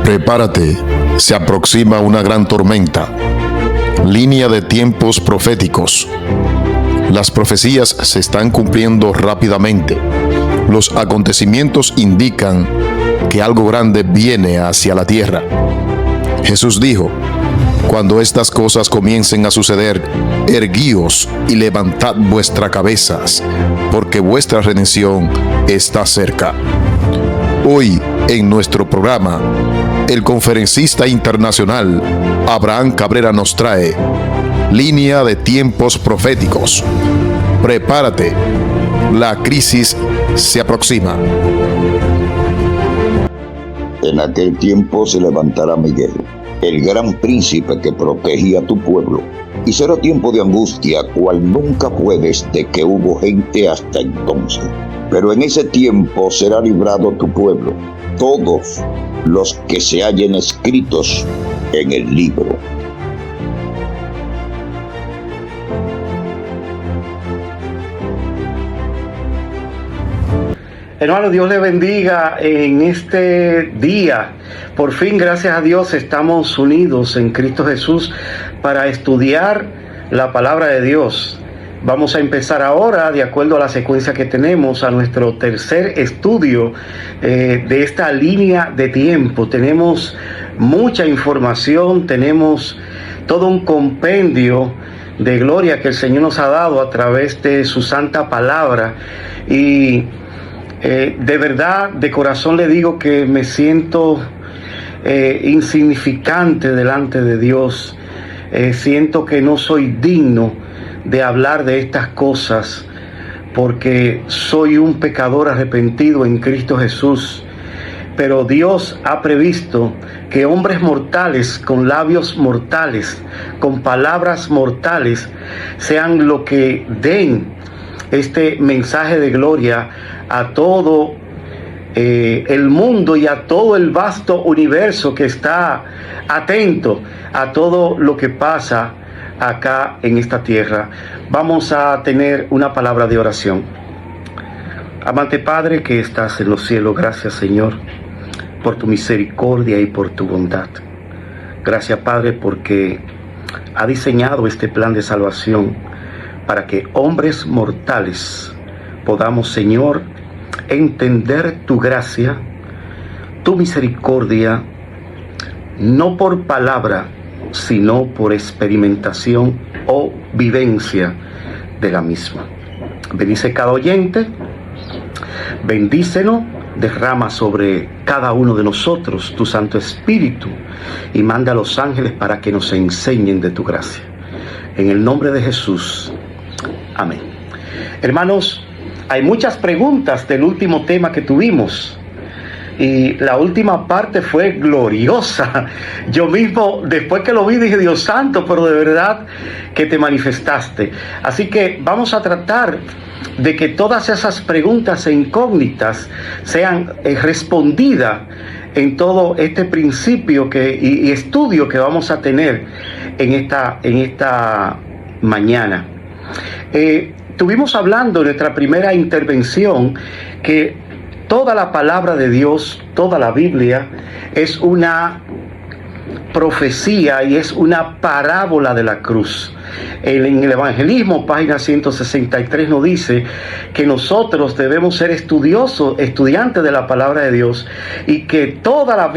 Prepárate, se aproxima una gran tormenta. Línea de tiempos proféticos. Las profecías se están cumpliendo rápidamente. Los acontecimientos indican que algo grande viene hacia la tierra. Jesús dijo: cuando estas cosas comiencen a suceder, erguíos y levantad vuestras cabezas, porque vuestra redención está cerca. Hoy, en nuestro programa, el conferencista internacional Abraham Cabrera nos trae Línea de tiempos proféticos. Prepárate, la crisis se aproxima. En aquel tiempo se levantará Miguel, el gran príncipe que protegía a tu pueblo, y será tiempo de angustia, cual nunca fue desde que hubo gente hasta entonces. Pero en ese tiempo será librado tu pueblo, todos los que se hallen escritos en el libro. Hermano, Dios le bendiga en este día. Por fin, gracias a Dios, estamos unidos en Cristo Jesús para estudiar la palabra de Dios. Vamos a empezar ahora, de acuerdo a la secuencia que tenemos, a nuestro tercer estudio de esta línea de tiempo. Tenemos mucha información, tenemos todo un compendio de gloria que el Señor nos ha dado a través de su santa palabra. Y de verdad, de corazón le digo que me siento insignificante delante de Dios. Siento que no soy digno de hablar de estas cosas, porque soy un pecador arrepentido en Cristo Jesús. Pero Dios ha previsto que hombres mortales, con labios mortales, con palabras mortales, sean lo que den este mensaje de gloria a todo el mundo y a todo el vasto universo que está atento a todo lo que pasa acá en esta tierra. Vamos a tener una palabra de oración. Amante Padre que estás en los cielos, gracias Señor por tu misericordia y por tu bondad. Gracias Padre porque ha diseñado este plan de salvación para que hombres mortales podamos, Señor, entender tu gracia, tu misericordia, no por palabra, sino por experimentación o vivencia de la misma. Bendice cada oyente, bendícenos, derrama sobre cada uno de nosotros tu Santo Espíritu y manda a los ángeles para que nos enseñen de tu gracia. En el nombre de Jesús, amén. Hermanos, hay muchas preguntas del último tema que tuvimos. Y la última parte fue gloriosa. Yo mismo, después que lo vi, dije: Dios santo, pero de verdad que te manifestaste. Así que vamos a tratar de que todas esas preguntas e incógnitas sean respondidas en todo este principio y estudio que vamos a tener en esta mañana. Estuvimos hablando en nuestra primera intervención que toda la palabra de Dios, toda la Biblia, es una profecía y es una parábola de la cruz. En el Evangelismo, página 163, nos dice que nosotros debemos ser estudiantes de la palabra de Dios, y que toda la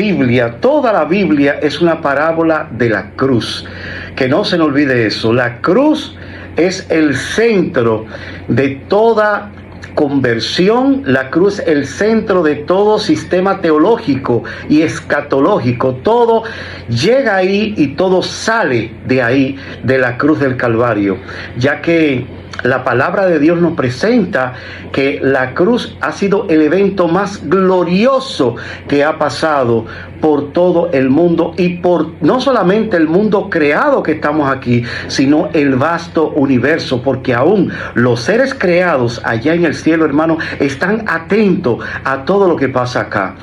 Biblia es una parábola de la cruz. Que no se nos olvide eso. La cruz es el centro de toda conversión. La cruz, el centro de todo sistema teológico y escatológico. Todo llega ahí y todo sale de ahí, de la cruz del Calvario, ya que la palabra de Dios nos presenta que la cruz ha sido el evento más glorioso que ha pasado por todo el mundo, y por no solamente el mundo creado que estamos aquí, sino el vasto universo, porque aún los seres creados allá en el cielo, hermano, están atentos a todo lo que pasa acá.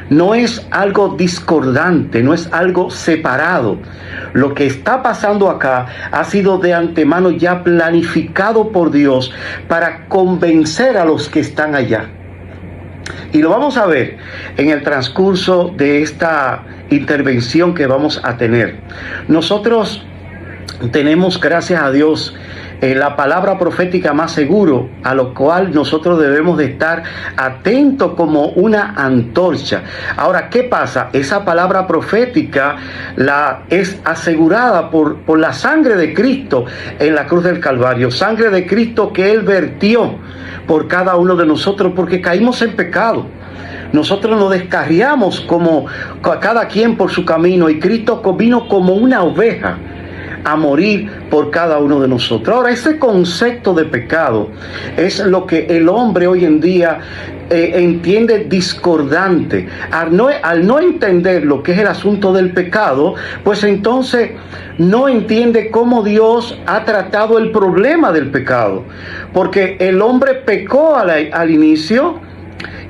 No es algo discordante, no es algo separado. Lo que está pasando acá ha sido de antemano ya planificado por Dios para convencer a los que están allá. Y lo vamos a ver en el transcurso de esta intervención que vamos a tener. Nosotros tenemos, gracias a Dios, la palabra profética más seguro, a lo cual nosotros debemos de estar atentos como una antorcha. Ahora, ¿qué pasa? Esa palabra profética es asegurada por la sangre de Cristo en la cruz del Calvario, sangre de Cristo que Él vertió por cada uno de nosotros porque caímos en pecado. Nosotros nos descarriamos como cada quien por su camino, y Cristo vino como una oveja a morir por cada uno de nosotros. Ahora, ese concepto de pecado es lo que el hombre hoy en día entiende discordante. Al no entender lo que es el asunto del pecado, pues entonces no entiende cómo Dios ha tratado el problema del pecado, porque el hombre pecó al inicio,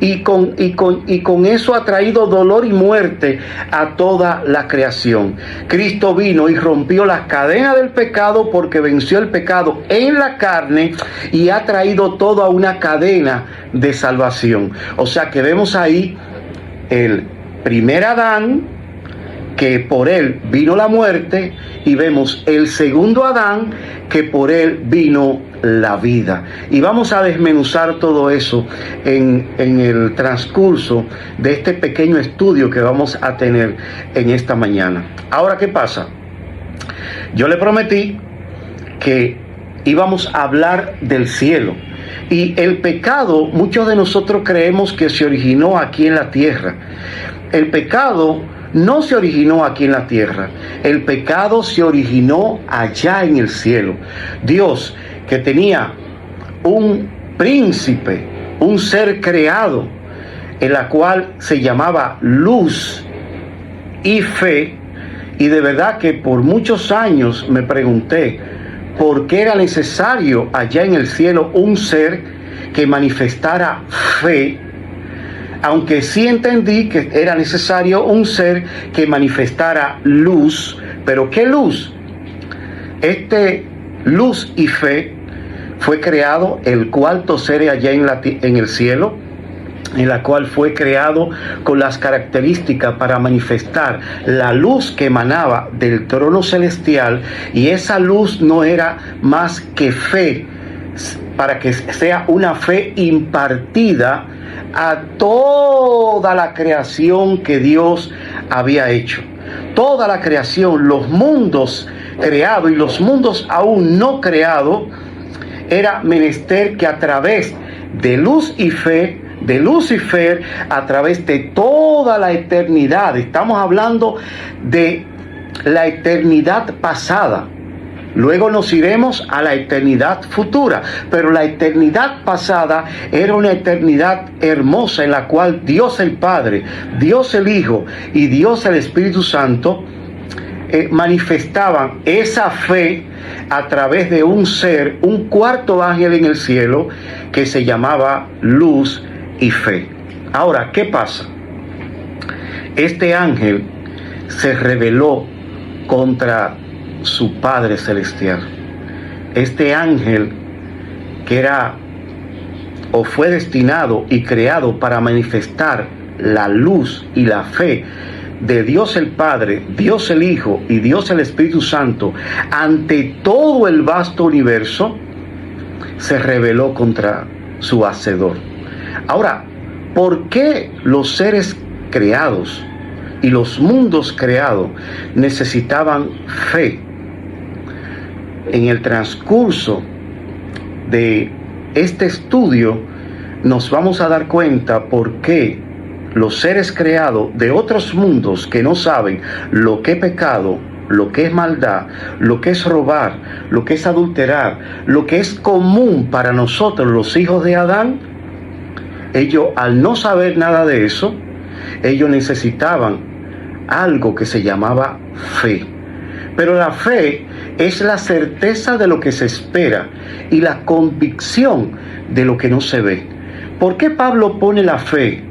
y con eso ha traído dolor y muerte a toda la creación. Cristo vino y rompió las cadenas del pecado porque venció el pecado en la carne y ha traído toda una cadena de salvación. O sea que vemos ahí el primer Adán, que por él vino la muerte, y vemos el segundo Adán, que por él vino la vida. Y vamos a desmenuzar todo eso en el transcurso de este pequeño estudio que vamos a tener en esta mañana. Ahora, ¿qué pasa? Yo le prometí que íbamos a hablar del cielo. Y el pecado, muchos de nosotros creemos que se originó aquí en la tierra. El pecado no se originó aquí en la tierra. El pecado se originó allá en el cielo. Dios, que tenía un príncipe, un ser creado, en la cual se llamaba luz y fe, y de verdad que por muchos años me pregunté por qué era necesario allá en el cielo un ser que manifestara fe, aunque sí entendí que era necesario un ser que manifestara luz. Pero ¿qué luz? Luz y fe fue creado el cuarto ser allá en el cielo, en la cual fue creado con las características para manifestar la luz que emanaba del trono celestial, y esa luz no era más que fe, para que sea una fe impartida a toda la creación que Dios había hecho. Toda la creación, los mundos creados y los mundos aún no creados, era menester que a través de luz y fe, de Lucifer, a través de toda la eternidad, estamos hablando de la eternidad pasada, luego nos iremos a la eternidad futura, pero la eternidad pasada era una eternidad hermosa en la cual Dios el Padre, Dios el Hijo y Dios el Espíritu Santo manifestaban esa fe a través de un ser, un cuarto ángel en el cielo que se llamaba luz y fe. Ahora, ¿qué pasa? Este ángel se rebeló contra su Padre Celestial. Este ángel, que era o fue destinado y creado para manifestar la luz y la fe de Dios el Padre, Dios el Hijo y Dios el Espíritu Santo ante todo el vasto universo, se rebeló contra su Hacedor. Ahora, ¿por qué los seres creados y los mundos creados necesitaban fe? En el transcurso de este estudio nos vamos a dar cuenta por qué los seres creados de otros mundos que no saben lo que es pecado, lo que es maldad, lo que es robar, lo que es adulterar, lo que es común para nosotros los hijos de Adán, ellos, al no saber nada de eso, ellos necesitaban algo que se llamaba fe. Pero la fe es la certeza de lo que se espera y la convicción de lo que no se ve. ¿Por qué Pablo pone la fe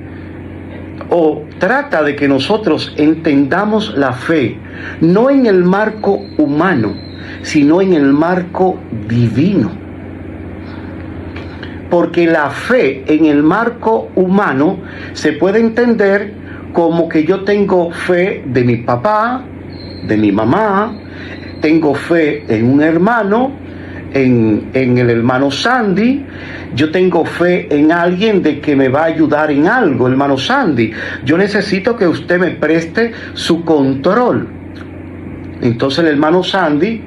o trata de que nosotros entendamos la fe no en el marco humano, sino en el marco divino? Porque la fe en el marco humano se puede entender como que yo tengo fe de mi papá, de mi mamá, tengo fe en un hermano, en el hermano Sandy, yo tengo fe en alguien de que me va a ayudar en algo, hermano Sandy, yo necesito que usted me preste su control. Entonces el hermano Sandy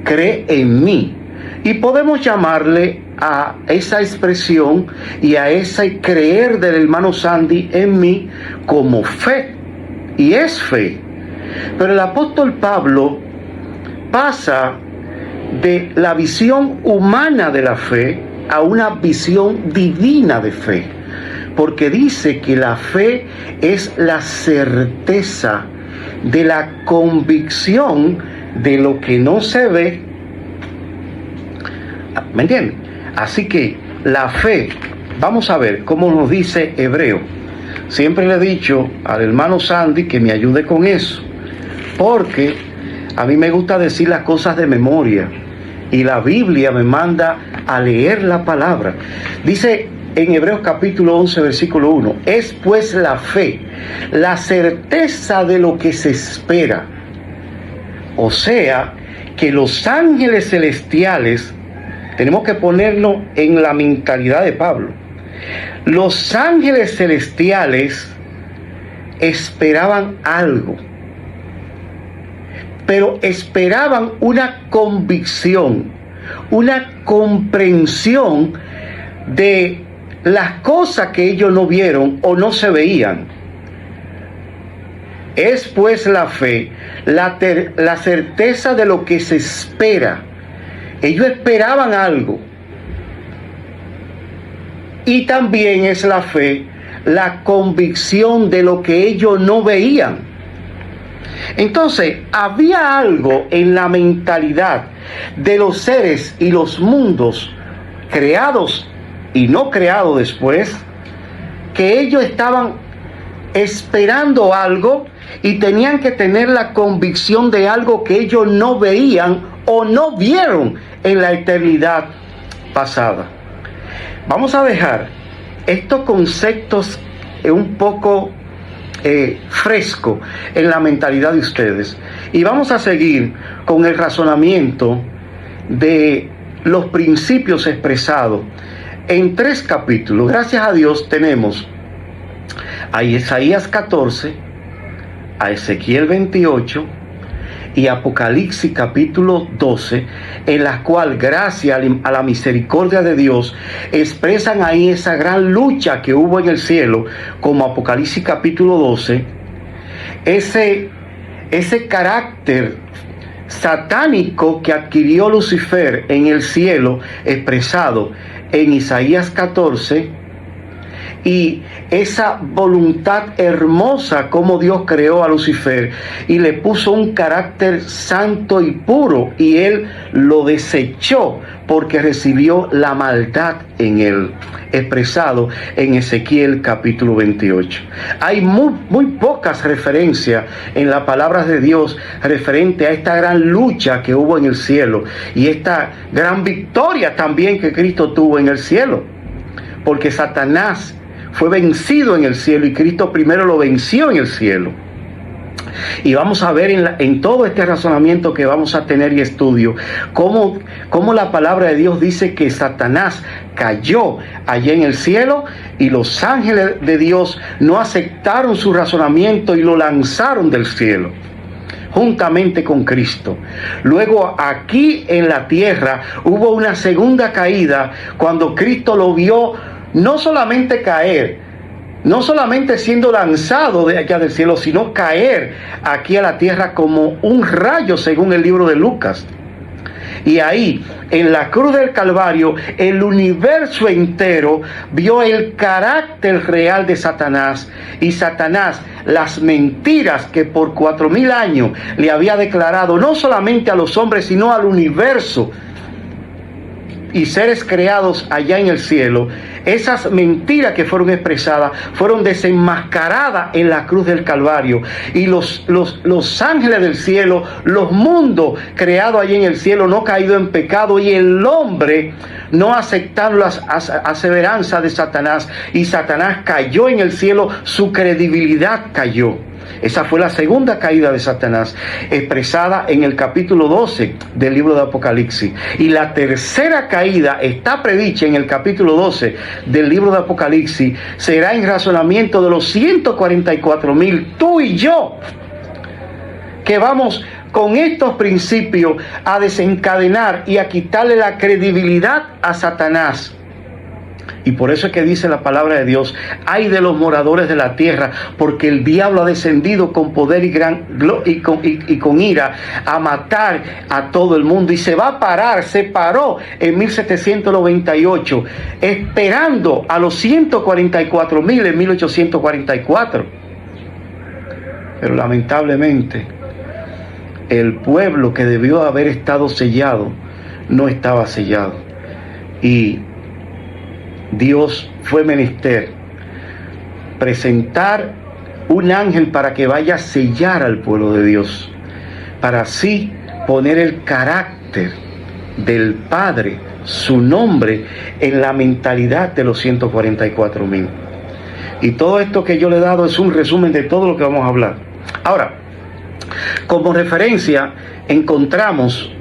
cree en mí, y podemos llamarle a esa expresión y a ese creer del hermano Sandy en mí como fe, y es fe. Pero el apóstol Pablo pasa de la visión humana de la fe a una visión divina de fe, porque dice que la fe es la certeza de la convicción de lo que no se ve. ¿Me entienden? Así que la fe, vamos a ver cómo nos dice Hebreo. Siempre le he dicho al hermano Sandy que me ayude con eso, porque a mí me gusta decir las cosas de memoria y la Biblia me manda a leer la palabra. Dice en Hebreos capítulo 11 versículo 1, es pues la fe, la certeza de lo que se espera. O sea, que los ángeles celestiales, tenemos que ponerlo en la mentalidad de Pablo, los ángeles celestiales esperaban algo, pero esperaban una convicción, una comprensión de las cosas que ellos no vieron o no se veían. Es pues la fe, la certeza de lo que se espera. Ellos esperaban algo. Y también es la fe, la convicción de lo que ellos no veían. Entonces, había algo en la mentalidad de los seres y los mundos creados y no creados después, que ellos estaban esperando algo y tenían que tener la convicción de algo que ellos no veían o no vieron en la eternidad pasada. Vamos a dejar estos conceptos un poco fresco en la mentalidad de ustedes y vamos a seguir con el razonamiento de los principios expresados en 3 capítulos. Gracias a Dios tenemos a Isaías 14, a Ezequiel 28 y Apocalipsis capítulo 12, en la cual, gracias a la misericordia de Dios, expresan ahí esa gran lucha que hubo en el cielo, como Apocalipsis capítulo 12, ese carácter satánico que adquirió Lucifer en el cielo, expresado en Isaías 14, y esa voluntad hermosa como Dios creó a Lucifer y le puso un carácter santo y puro, y él lo desechó porque recibió la maldad en él, expresado en Ezequiel capítulo 28. Hay muy pocas referencias en las palabras de Dios referente a esta gran lucha que hubo en el cielo y esta gran victoria también que Cristo tuvo en el cielo, porque Satanás fue vencido en el cielo y Cristo primero lo venció en el cielo. Y vamos a ver en todo este razonamiento que vamos a tener y estudio, cómo la palabra de Dios dice que Satanás cayó allá en el cielo y los ángeles de Dios no aceptaron su razonamiento y lo lanzaron del cielo juntamente con Cristo. Luego aquí en la tierra hubo una segunda caída cuando Cristo lo vio no solamente caer, no solamente siendo lanzado de allá del cielo, sino caer aquí a la tierra como un rayo, según el libro de Lucas. Y ahí, en la cruz del Calvario, el universo entero vio el carácter real de Satanás. Y Satanás, las mentiras que por 4000 años le había declarado, no solamente a los hombres, sino al universo y seres creados allá en el cielo, esas mentiras que fueron expresadas fueron desenmascaradas en la cruz del Calvario. Y los ángeles del cielo, los mundos creados allí en el cielo, no caído en pecado, y el hombre no aceptaron las aseveranzas de Satanás, y Satanás cayó en el cielo, su credibilidad cayó. Esa fue la segunda caída de Satanás, expresada en el capítulo 12 del libro de Apocalipsis. Y la tercera caída está predicha en el capítulo 12 del libro de Apocalipsis. Será en razonamiento de los 144,000, tú y yo, que vamos con estos principios a desencadenar y a quitarle la credibilidad a Satanás. Y por eso es que dice la palabra de Dios: ay de los moradores de la tierra, porque el diablo ha descendido con poder y con ira a matar a todo el mundo. Y se va a parar, se paró en 1798, esperando a los 144,000 en 1844. Pero lamentablemente, el pueblo que debió haber estado sellado, no estaba sellado. Y Dios fue menester presentar un ángel para que vaya a sellar al pueblo de Dios, para así poner el carácter del Padre, su nombre, en la mentalidad de los 144,000. Y todo esto que yo le he dado es un resumen de todo lo que vamos a hablar. Ahora, como referencia encontramos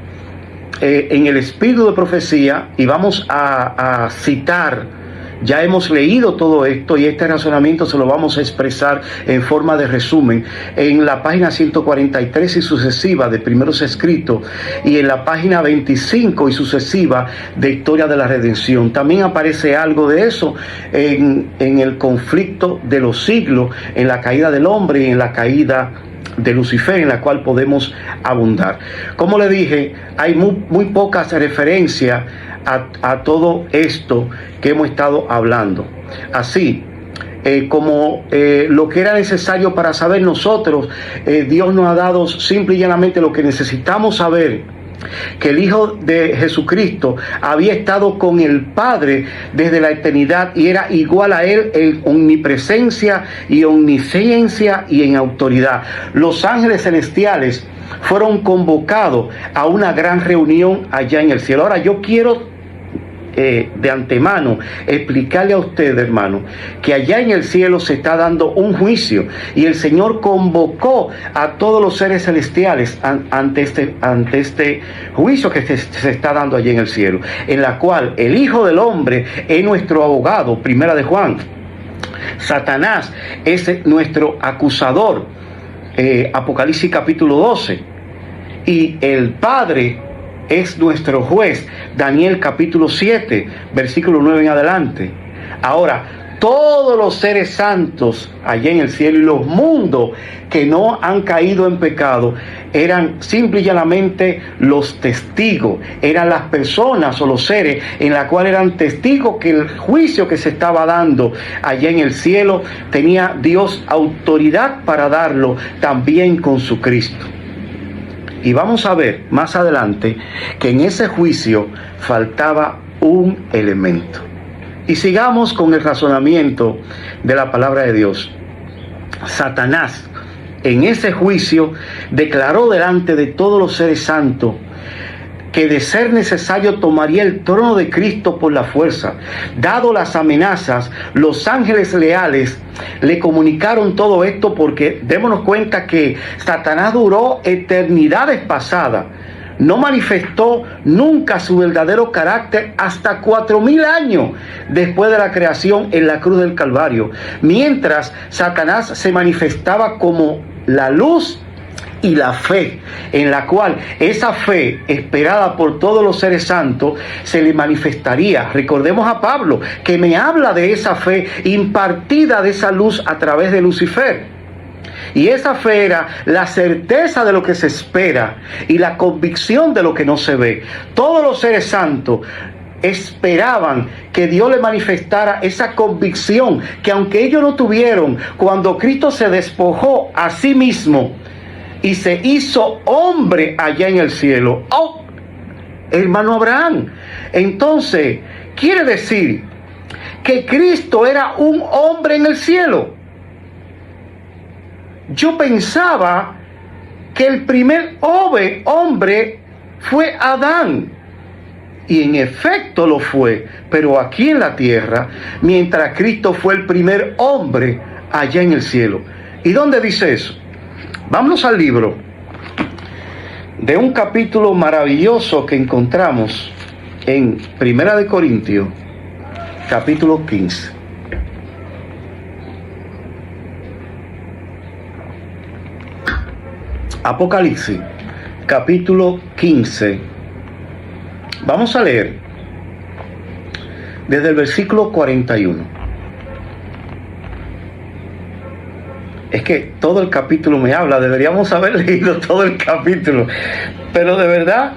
en el espíritu de profecía, y vamos a citar. Ya hemos leído todo esto y este razonamiento se lo vamos a expresar en forma de resumen en la página 143 y sucesiva de Primeros Escritos, y en la página 25 y sucesiva de Historia de la Redención. También aparece algo de eso en el conflicto de los siglos, en la caída del hombre y en la caída de Lucifer, en la cual podemos abundar. Como le dije, hay muy pocas referencias a todo esto que hemos estado hablando. Así como lo que era necesario para saber nosotros, Dios nos ha dado simple y llanamente lo que necesitamos saber: que el Hijo de Jesucristo había estado con el Padre desde la eternidad y era igual a Él en omnipresencia y omnisciencia y en autoridad. Los ángeles celestiales fueron convocados a una gran reunión allá en el cielo. Ahora yo quiero de antemano explicarle a usted, hermano, que allá en el cielo se está dando un juicio, y el Señor convocó a todos los seres celestiales ante este juicio que se está dando allá en el cielo, en la cual el Hijo del Hombre es nuestro abogado, primera de Juan. Satanás es nuestro acusador, Apocalipsis capítulo 12, y el Padre es nuestro juez, Daniel capítulo 7, versículo 9 en adelante. Ahora, todos los seres santos allá en el cielo y los mundos que no han caído en pecado eran simple y llanamente los testigos, eran las personas o los seres en la cual eran testigos que el juicio que se estaba dando allá en el cielo tenía Dios autoridad para darlo también con su Cristo. Y vamos a ver más adelante que en ese juicio faltaba un elemento. Y sigamos con el razonamiento de la palabra de Dios. Satanás en ese juicio declaró delante de todos los seres santos que de ser necesario tomaría el trono de Cristo por la fuerza. Dado las amenazas, los ángeles leales le comunicaron todo esto, porque démonos cuenta que Satanás duró eternidades pasadas. No manifestó nunca su verdadero carácter hasta 4,000 años después de la creación en la cruz del Calvario. Mientras Satanás se manifestaba como la luz y la fe, en la cual esa fe esperada por todos los seres santos se le manifestaría. Recordemos a Pablo, que me habla de esa fe impartida de esa luz a través de Lucifer. Y esa fe era la certeza de lo que se espera y la convicción de lo que no se ve. Todos los seres santos esperaban que Dios le manifestara esa convicción que, aunque ellos no tuvieron, cuando Cristo se despojó a sí mismo y se hizo hombre allá en el cielo, ¡oh, hermano Abraham! Entonces quiere decir que Cristo era un hombre en el cielo. Yo pensaba que el primer hombre fue Adán. Y en efecto lo fue, pero aquí en la tierra, mientras Cristo fue el primer hombre allá en el cielo. ¿Y dónde dice eso? Vámonos al libro de un capítulo maravilloso que encontramos en Primera de Corintios, capítulo 15. Apocalipsis, capítulo 15. Vamos a leer desde el versículo 41. Es que todo el capítulo me habla, deberíamos haber leído todo el capítulo, pero de verdad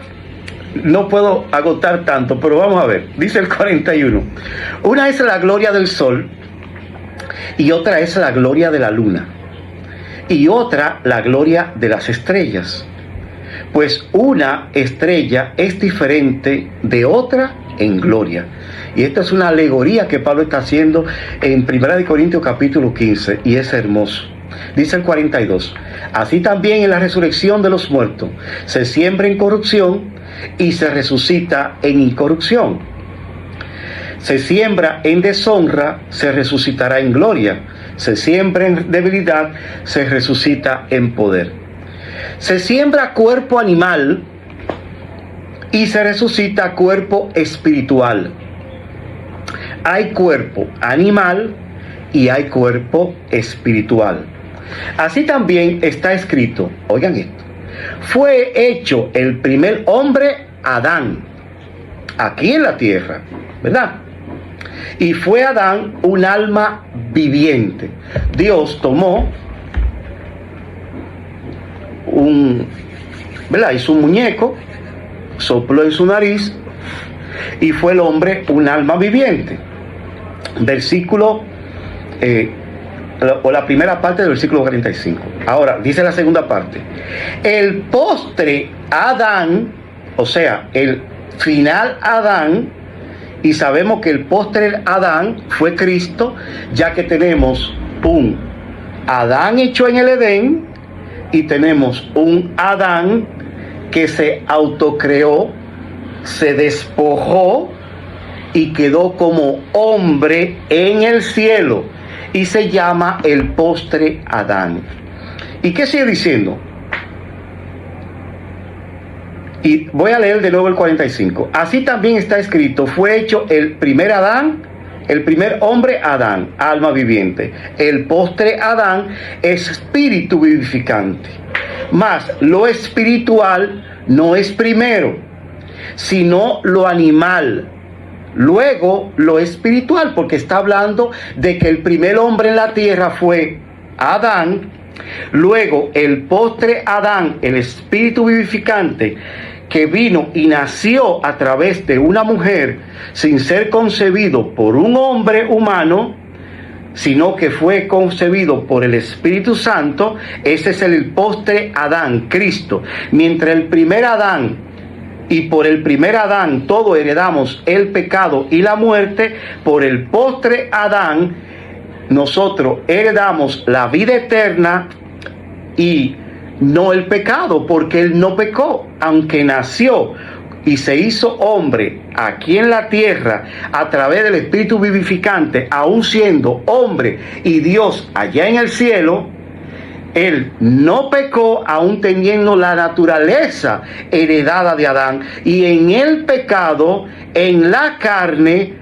no puedo agotar tanto, pero vamos a ver. Dice el 41. Una es la gloria del sol y otra es la gloria de la luna y otra la gloria de las estrellas. Pues una estrella es diferente de otra en gloria. Y esta es una alegoría que Pablo está haciendo en 1 Corintios capítulo 15, y es hermoso. Dice el 42. Así también en la resurrección de los muertos se siembra en corrupción y se resucita en incorrupción. Se siembra en deshonra, se resucitará en gloria. Se siembra en debilidad, se resucita en poder. Se siembra cuerpo animal y se resucita cuerpo espiritual. Hay cuerpo animal y hay cuerpo espiritual. Así también está escrito, oigan esto, fue hecho el primer hombre Adán, aquí en la tierra, ¿verdad? Y fue Adán un alma viviente. Dios tomó hizo un muñeco, sopló en su nariz y fue el hombre un alma viviente. Versículo o la primera parte del versículo 45. Ahora dice la segunda parte. El postre Adán, o sea, el final Adán, y sabemos que el postre Adán fue Cristo, ya que tenemos un Adán hecho en el Edén y tenemos un Adán que se autocreó, se despojó y quedó como hombre en el cielo, y se llama el postre Adán. ¿Y qué sigue diciendo? Y voy a leer de nuevo el 45. Así también está escrito, fue hecho el primer Adán, el primer hombre Adán, alma viviente. El postre Adán, espíritu vivificante. Mas lo espiritual no es primero, sino lo animal. Luego lo espiritual, porque está hablando de que el primer hombre en la tierra fue Adán. Luego el postre Adán, el espíritu vivificante, que vino y nació a través de una mujer sin ser concebido por un hombre humano, sino que fue concebido por el Espíritu Santo. Ese es el postre Adán, Cristo. Mientras el primer Adán, y por el primer Adán todos heredamos el pecado y la muerte, por el postre Adán nosotros heredamos la vida eterna y no el pecado, porque él no pecó, aunque nació y se hizo hombre aquí en la tierra a través del Espíritu vivificante, aún siendo hombre y Dios allá en el cielo. Él no pecó, aún teniendo la naturaleza heredada de Adán, y en el pecado, en la carne,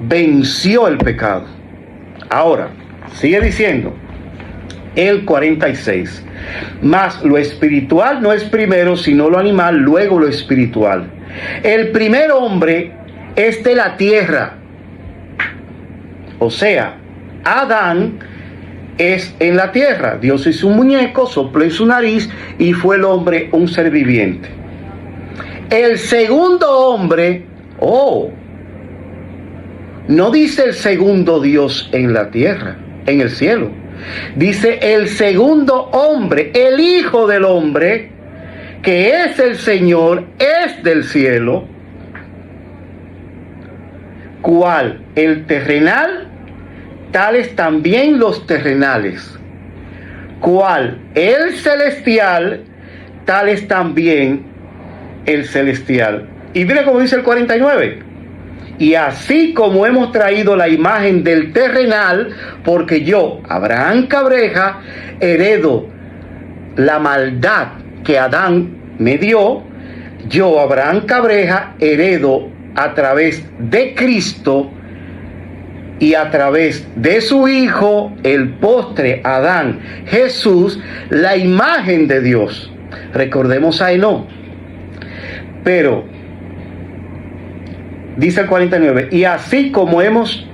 venció el pecado. Ahora, sigue diciendo el 46. Mas lo espiritual no es primero, sino lo animal, luego lo espiritual. El primer hombre es de la tierra, o sea, Adán es en la tierra. Dios hizo un muñeco, sopló en su nariz y fue el hombre un ser viviente. El segundo hombre, no dice el segundo Dios en la tierra, en el cielo. Dice el segundo hombre, el Hijo del Hombre, que es el Señor, es del cielo. cual el terrenal, tales también los terrenales. Cual el celestial, tales también el celestial. Y mire cómo dice el 49. Y así como hemos traído la imagen del terrenal, porque yo, Abraham Cabreja, heredo la maldad que Adán me dio, yo, Abraham Cabreja, heredo a través de Cristo y a través de su Hijo, el postre Adán, Jesús, la imagen de Dios. Recordemos a Enoc. Pero, dice el 49, y así como hemos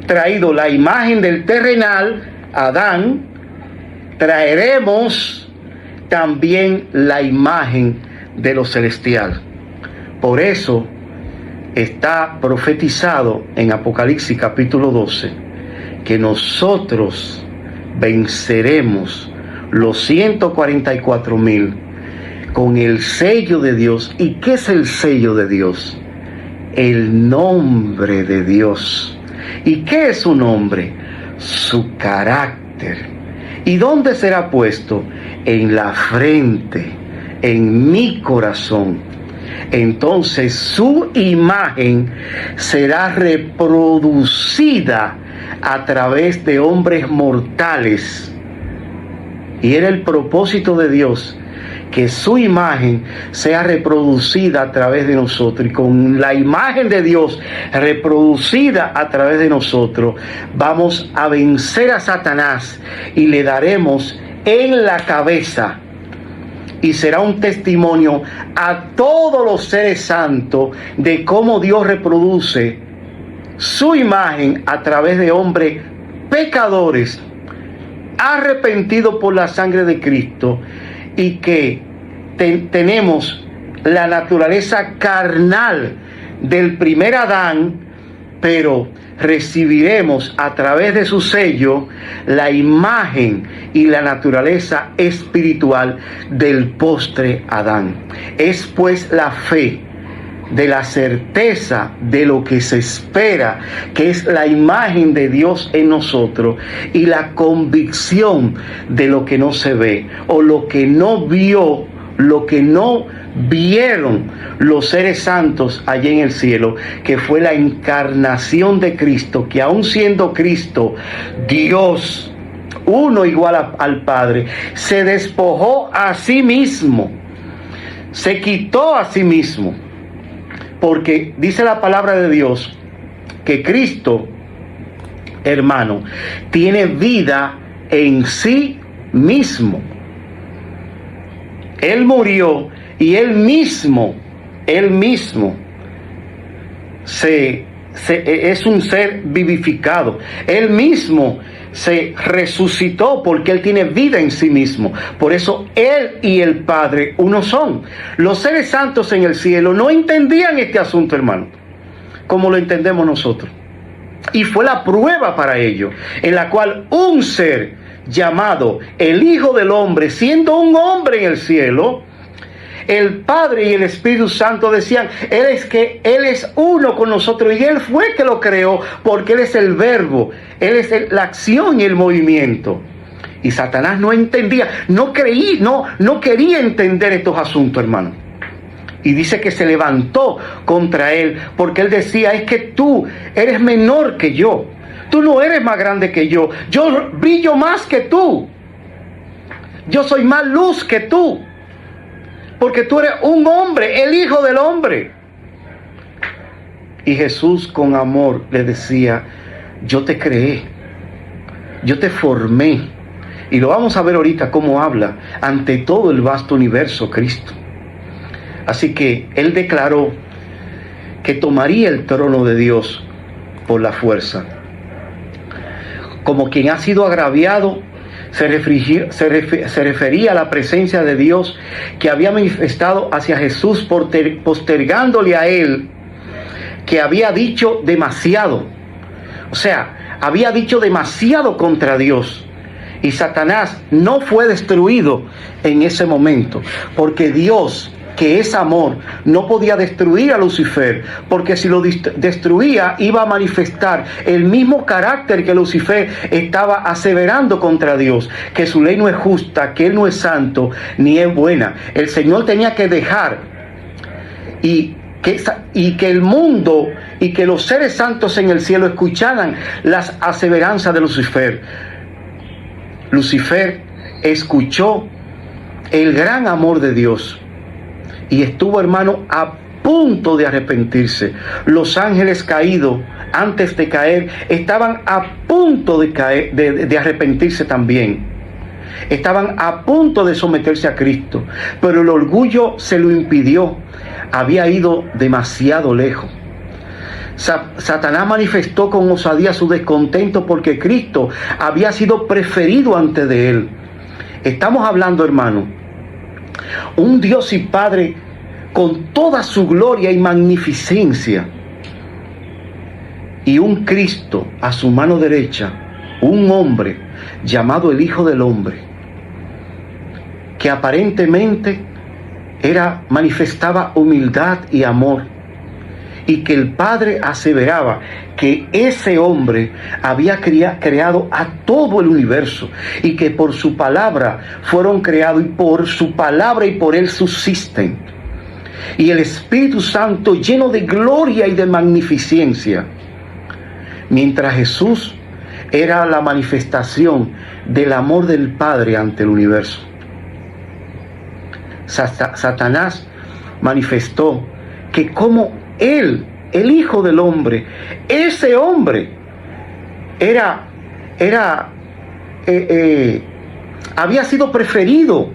traído la imagen del terrenal, Adán, traeremos también la imagen de lo celestial. Por eso está profetizado en Apocalipsis capítulo 12 que nosotros venceremos los 144,000 con el sello de Dios. ¿Y qué es el sello de Dios? El nombre de Dios. ¿Y qué es su nombre? Su carácter. ¿Y dónde será puesto? En la frente, en mi corazón. Entonces su imagen será reproducida a través de hombres mortales. Y era el propósito de Dios, que su imagen sea reproducida a través de nosotros. Y con la imagen de Dios reproducida a través de nosotros, vamos a vencer a Satanás y le daremos en la cabeza. Y será un testimonio a todos los seres santos de cómo Dios reproduce su imagen a través de hombres pecadores, arrepentidos por la sangre de Cristo, y que tenemos la naturaleza carnal del primer Adán, pero recibiremos a través de su sello la imagen y la naturaleza espiritual del postre Adán. Es pues la fe de la certeza de lo que se espera, que es la imagen de Dios en nosotros, y la convicción de lo que no se ve, o lo que no vio, lo que no vieron los seres santos allí en el cielo, que fue la encarnación de Cristo, que aun siendo Cristo, Dios, uno igual al Padre, se despojó a sí mismo, se quitó a sí mismo, porque dice la palabra de Dios que Cristo, hermano, tiene vida en sí mismo. Él murió y él mismo es un ser vivificado. Él mismo se resucitó porque él tiene vida en sí mismo. Por eso él y el Padre uno son. Los seres santos en el cielo no entendían este asunto, hermano, como lo entendemos nosotros. Y fue la prueba para ellos, en la cual un ser llamado el Hijo del Hombre, siendo un hombre en el cielo, el Padre y el Espíritu Santo decían, Él es uno con nosotros, y Él fue que lo creó, porque Él es el verbo, Él es la acción y el movimiento. Y Satanás no entendía, no quería entender estos asuntos, hermano. Y dice que se levantó contra él, porque él decía, es que tú eres menor que yo, tú no eres más grande que yo brillo más que tú, yo soy más luz que tú, porque tú eres un hombre, el Hijo del Hombre. Y Jesús con amor le decía, yo te creé, yo te formé. Y lo vamos a ver ahorita cómo habla ante todo el vasto universo Cristo. Así que él declaró que tomaría el trono de Dios por la fuerza. Como quien ha sido agraviado, se refería a la presencia de Dios que había manifestado hacia Jesús, postergándole a él, que había dicho demasiado. O sea, había dicho demasiado contra Dios. Y Satanás no fue destruido en ese momento, porque Dios que es amor, no podía destruir a Lucifer, porque si lo destruía iba a manifestar el mismo carácter que Lucifer estaba aseverando contra Dios, que su ley no es justa, que Él no es santo, ni es buena. El Señor tenía que dejar y que el mundo y que los seres santos en el cielo escucharan las aseveranzas de Lucifer. Lucifer escuchó el gran amor de Dios y estuvo, hermano, a punto de arrepentirse. Los ángeles caídos, antes de caer, estaban a punto de caer, de arrepentirse también. Estaban a punto de someterse a Cristo, pero el orgullo se lo impidió. Había ido demasiado lejos. Satanás manifestó con osadía su descontento porque Cristo había sido preferido antes de él. Estamos hablando, hermano, un Dios y Padre con toda su gloria y magnificencia, y un Cristo a su mano derecha, un hombre llamado el Hijo del Hombre, que aparentemente manifestaba humildad y amor, y que el Padre aseveraba que ese hombre había creado a todo el universo, y que por su palabra fueron creados, y por su palabra y por él subsisten. Y el Espíritu Santo lleno de gloria y de magnificencia, mientras Jesús era la manifestación del amor del Padre ante el universo. Satanás manifestó que como él, el Hijo del Hombre, ese hombre había sido preferido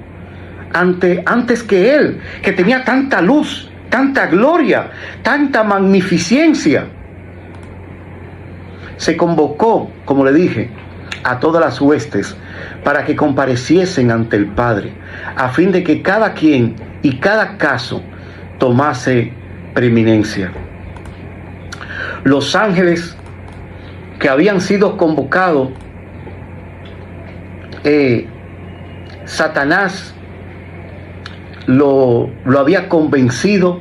antes que él, que tenía tanta luz, tanta gloria, tanta magnificencia. Se convocó, como le dije, a todas las huestes para que compareciesen ante el Padre, a fin de que cada quien y cada caso tomase preeminencia. Los ángeles que habían sido convocados, Satanás lo había convencido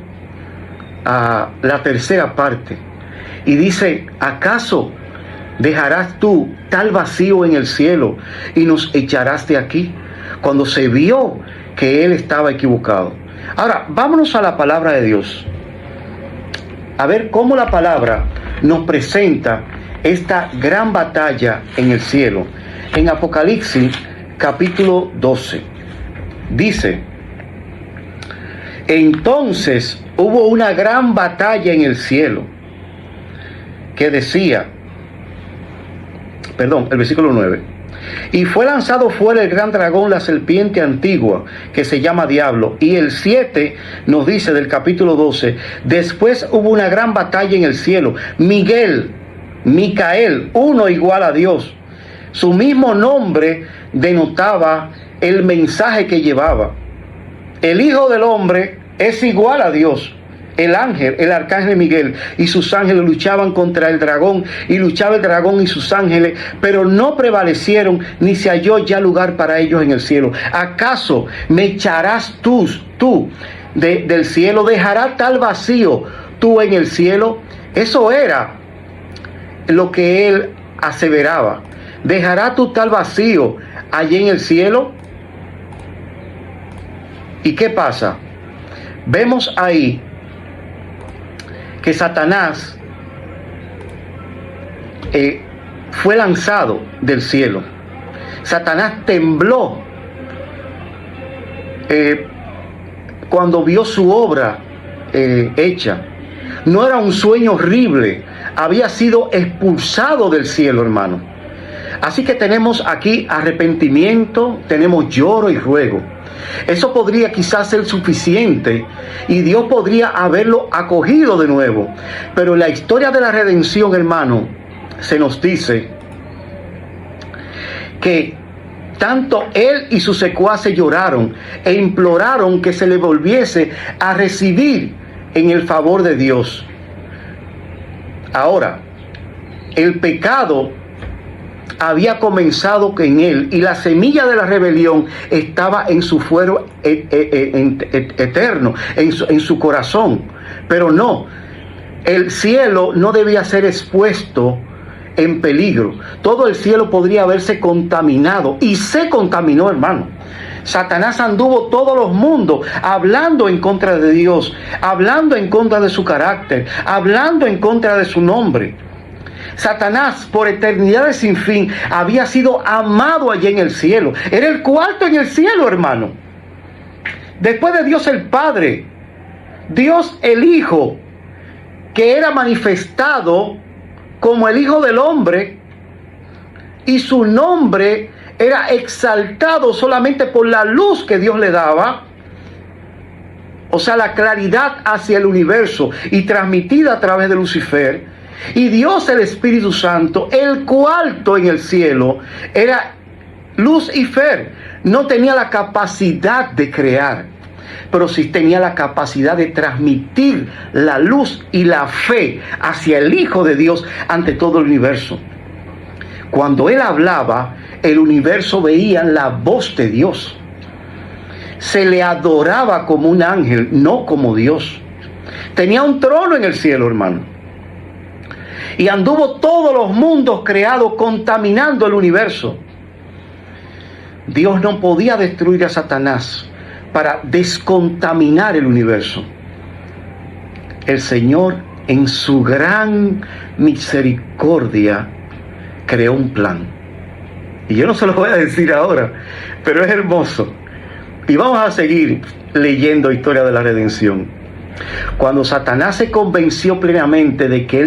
a la tercera parte, y dice: ¿acaso dejarás tú tal vacío en el cielo y nos echarás de aquí? Cuando se vio que él estaba equivocado. Ahora, vámonos a la palabra de Dios, a ver cómo la palabra nos presenta esta gran batalla en el cielo. En Apocalipsis capítulo 12 dice: entonces hubo una gran batalla en el cielo, que decía, el versículo 9: y fue lanzado fuera el gran dragón, la serpiente antigua, que se llama Diablo. Y el 7 nos dice del capítulo 12: después hubo una gran batalla en el cielo. Micael, uno igual a Dios. Su mismo nombre denotaba el mensaje que llevaba. El Hijo del Hombre es igual a Dios. El arcángel Miguel y sus ángeles luchaban contra el dragón, y luchaba el dragón y sus ángeles, pero no prevalecieron, ni se halló ya lugar para ellos en el cielo. ¿Acaso me echarás tú del cielo? ¿Dejará tal vacío tú en el cielo? Eso era lo que él aseveraba. ¿Dejará tú tal vacío allí en el cielo? ¿Y qué pasa? Vemos ahí que Satanás fue lanzado del cielo. Satanás tembló cuando vio su obra hecha. No era un sueño horrible, había sido expulsado del cielo, hermano. Así que tenemos aquí arrepentimiento, tenemos lloro y ruego. Eso podría quizás ser suficiente y Dios podría haberlo acogido de nuevo. Pero en la historia de la redención, hermano, se nos dice que tanto él y sus secuaces lloraron e imploraron que se le volviese a recibir en el favor de Dios. Ahora, el pecado había comenzado en él y la semilla de la rebelión estaba en su fuero eterno, en su corazón. Pero no, el cielo no debía ser expuesto en peligro. Todo el cielo podría haberse contaminado y se contaminó, hermano. Satanás anduvo todos los mundos hablando en contra de Dios, hablando en contra de su carácter, hablando en contra de su nombre. Satanás por eternidades sin fin había sido amado allí en el cielo. Era el cuarto en el cielo, hermano. Después de Dios el Padre, Dios el Hijo, que era manifestado como el Hijo del Hombre, y su nombre era exaltado solamente por la luz que Dios le daba, o sea, la claridad hacia el universo y transmitida a través de Lucifer. Y Dios el Espíritu Santo, el cuarto en el cielo, era Lucifer. No tenía la capacidad de crear, pero sí tenía la capacidad de transmitir la luz y la fe hacia el Hijo de Dios ante todo el universo. Cuando él hablaba, el universo veía la voz de Dios. Se le adoraba como un ángel, no como Dios. Tenía un trono en el cielo, hermano. Y anduvo todos los mundos creados contaminando el universo. Dios no podía destruir a Satanás para descontaminar el universo. El Señor, en su gran misericordia, creó un plan. Y yo no se lo voy a decir ahora, pero es hermoso. Y vamos a seguir leyendo historia de la redención. Cuando Satanás se convenció plenamente de que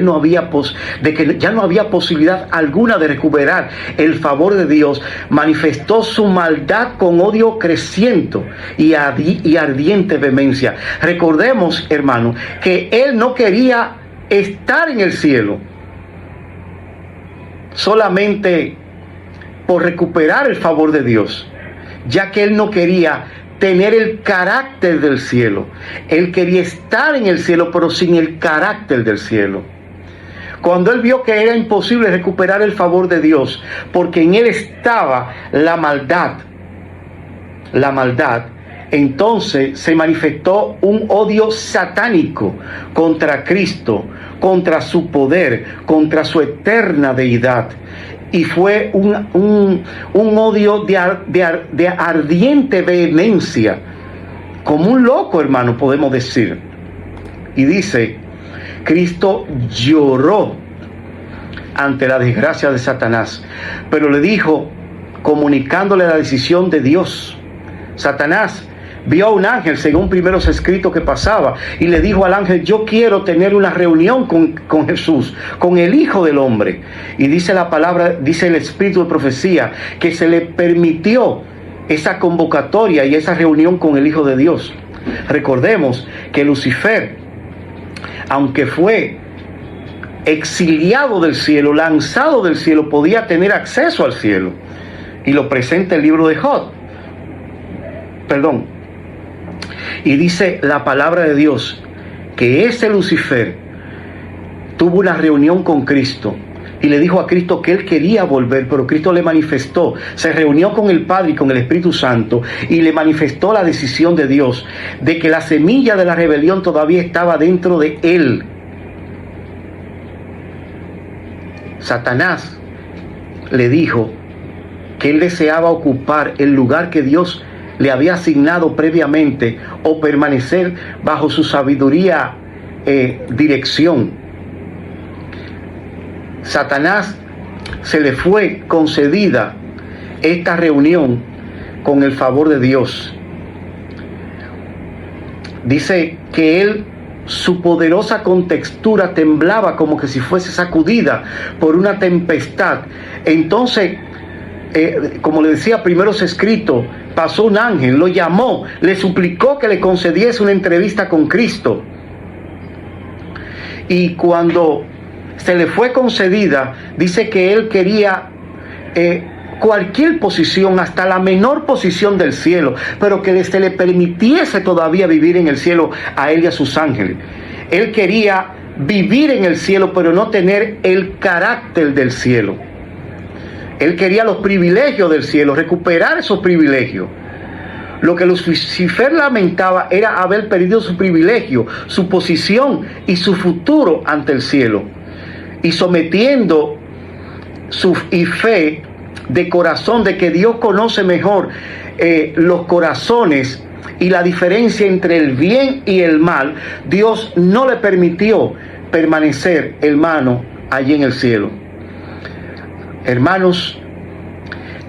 ya no había posibilidad alguna de recuperar el favor de Dios, manifestó su maldad con odio creciente y ardiente vehemencia. Recordemos, hermano, que él no quería estar en el cielo solamente por recuperar el favor de Dios, ya que él no quería tener el carácter del cielo. Él quería estar en el cielo, pero sin el carácter del cielo. Cuando él vio que era imposible recuperar el favor de Dios, porque en él estaba la maldad, entonces se manifestó un odio satánico contra Cristo, contra su poder, contra su eterna deidad. Y fue un odio de ardiente vehemencia, como un loco, hermano, podemos decir. Y dice, Cristo lloró ante la desgracia de Satanás, pero le dijo, comunicándole la decisión de Dios. Satanás vio a un ángel, según primeros escritos, que pasaba, y le dijo al ángel, yo quiero tener una reunión con Jesús, con el Hijo del Hombre. Y dice la palabra, dice el Espíritu de profecía, que se le permitió esa convocatoria y esa reunión con el Hijo de Dios. Recordemos que Lucifer, aunque fue exiliado del cielo, lanzado del cielo, podía tener acceso al cielo. Y lo presenta el libro de Job. Y dice la palabra de Dios que ese Lucifer tuvo una reunión con Cristo y le dijo a Cristo que él quería volver, pero Cristo le manifestó, se reunió con el Padre y con el Espíritu Santo y le manifestó la decisión de Dios de que la semilla de la rebelión todavía estaba dentro de él. Satanás le dijo que él deseaba ocupar el lugar que Dios le había asignado previamente o permanecer bajo su sabiduría, dirección. Satanás se le fue concedida esta reunión con el favor de Dios. Dice que su poderosa contextura temblaba como que si fuese sacudida por una tempestad. Entonces, como le decía, primeros escritos, pasó un ángel, lo llamó, le suplicó que le concediese una entrevista con Cristo. Y cuando se le fue concedida, dice que él quería cualquier posición, hasta la menor posición del cielo, pero que se le permitiese todavía vivir en el cielo a él y a sus ángeles. Él quería vivir en el cielo, pero no tener el carácter del cielo. Él quería los privilegios del cielo, recuperar esos privilegios. Lo que Lucifer lamentaba era haber perdido su privilegio, su posición y su futuro ante el cielo. Y sometiendo su fe de corazón, de que Dios conoce mejor los corazones y la diferencia entre el bien y el mal, Dios no le permitió permanecer, hermano, allí en el cielo. Hermanos,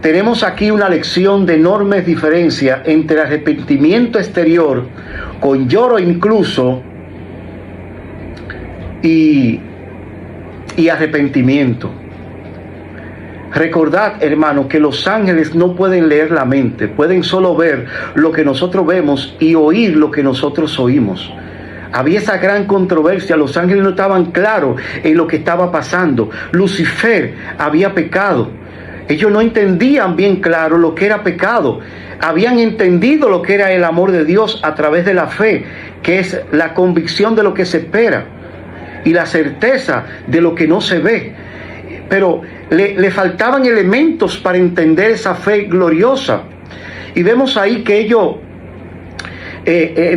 tenemos aquí una lección de enormes diferencias entre arrepentimiento exterior, con lloro incluso, y arrepentimiento. Recordad, hermanos, que los ángeles no pueden leer la mente, pueden solo ver lo que nosotros vemos y oír lo que nosotros oímos. Había esa gran controversia, los ángeles no estaban claros en lo que estaba pasando. Lucifer había pecado. Ellos no entendían bien claro lo que era pecado. Habían entendido lo que era el amor de Dios a través de la fe, que es la convicción de lo que se espera y la certeza de lo que no se ve. Pero le faltaban elementos para entender esa fe gloriosa. Y vemos ahí que ellos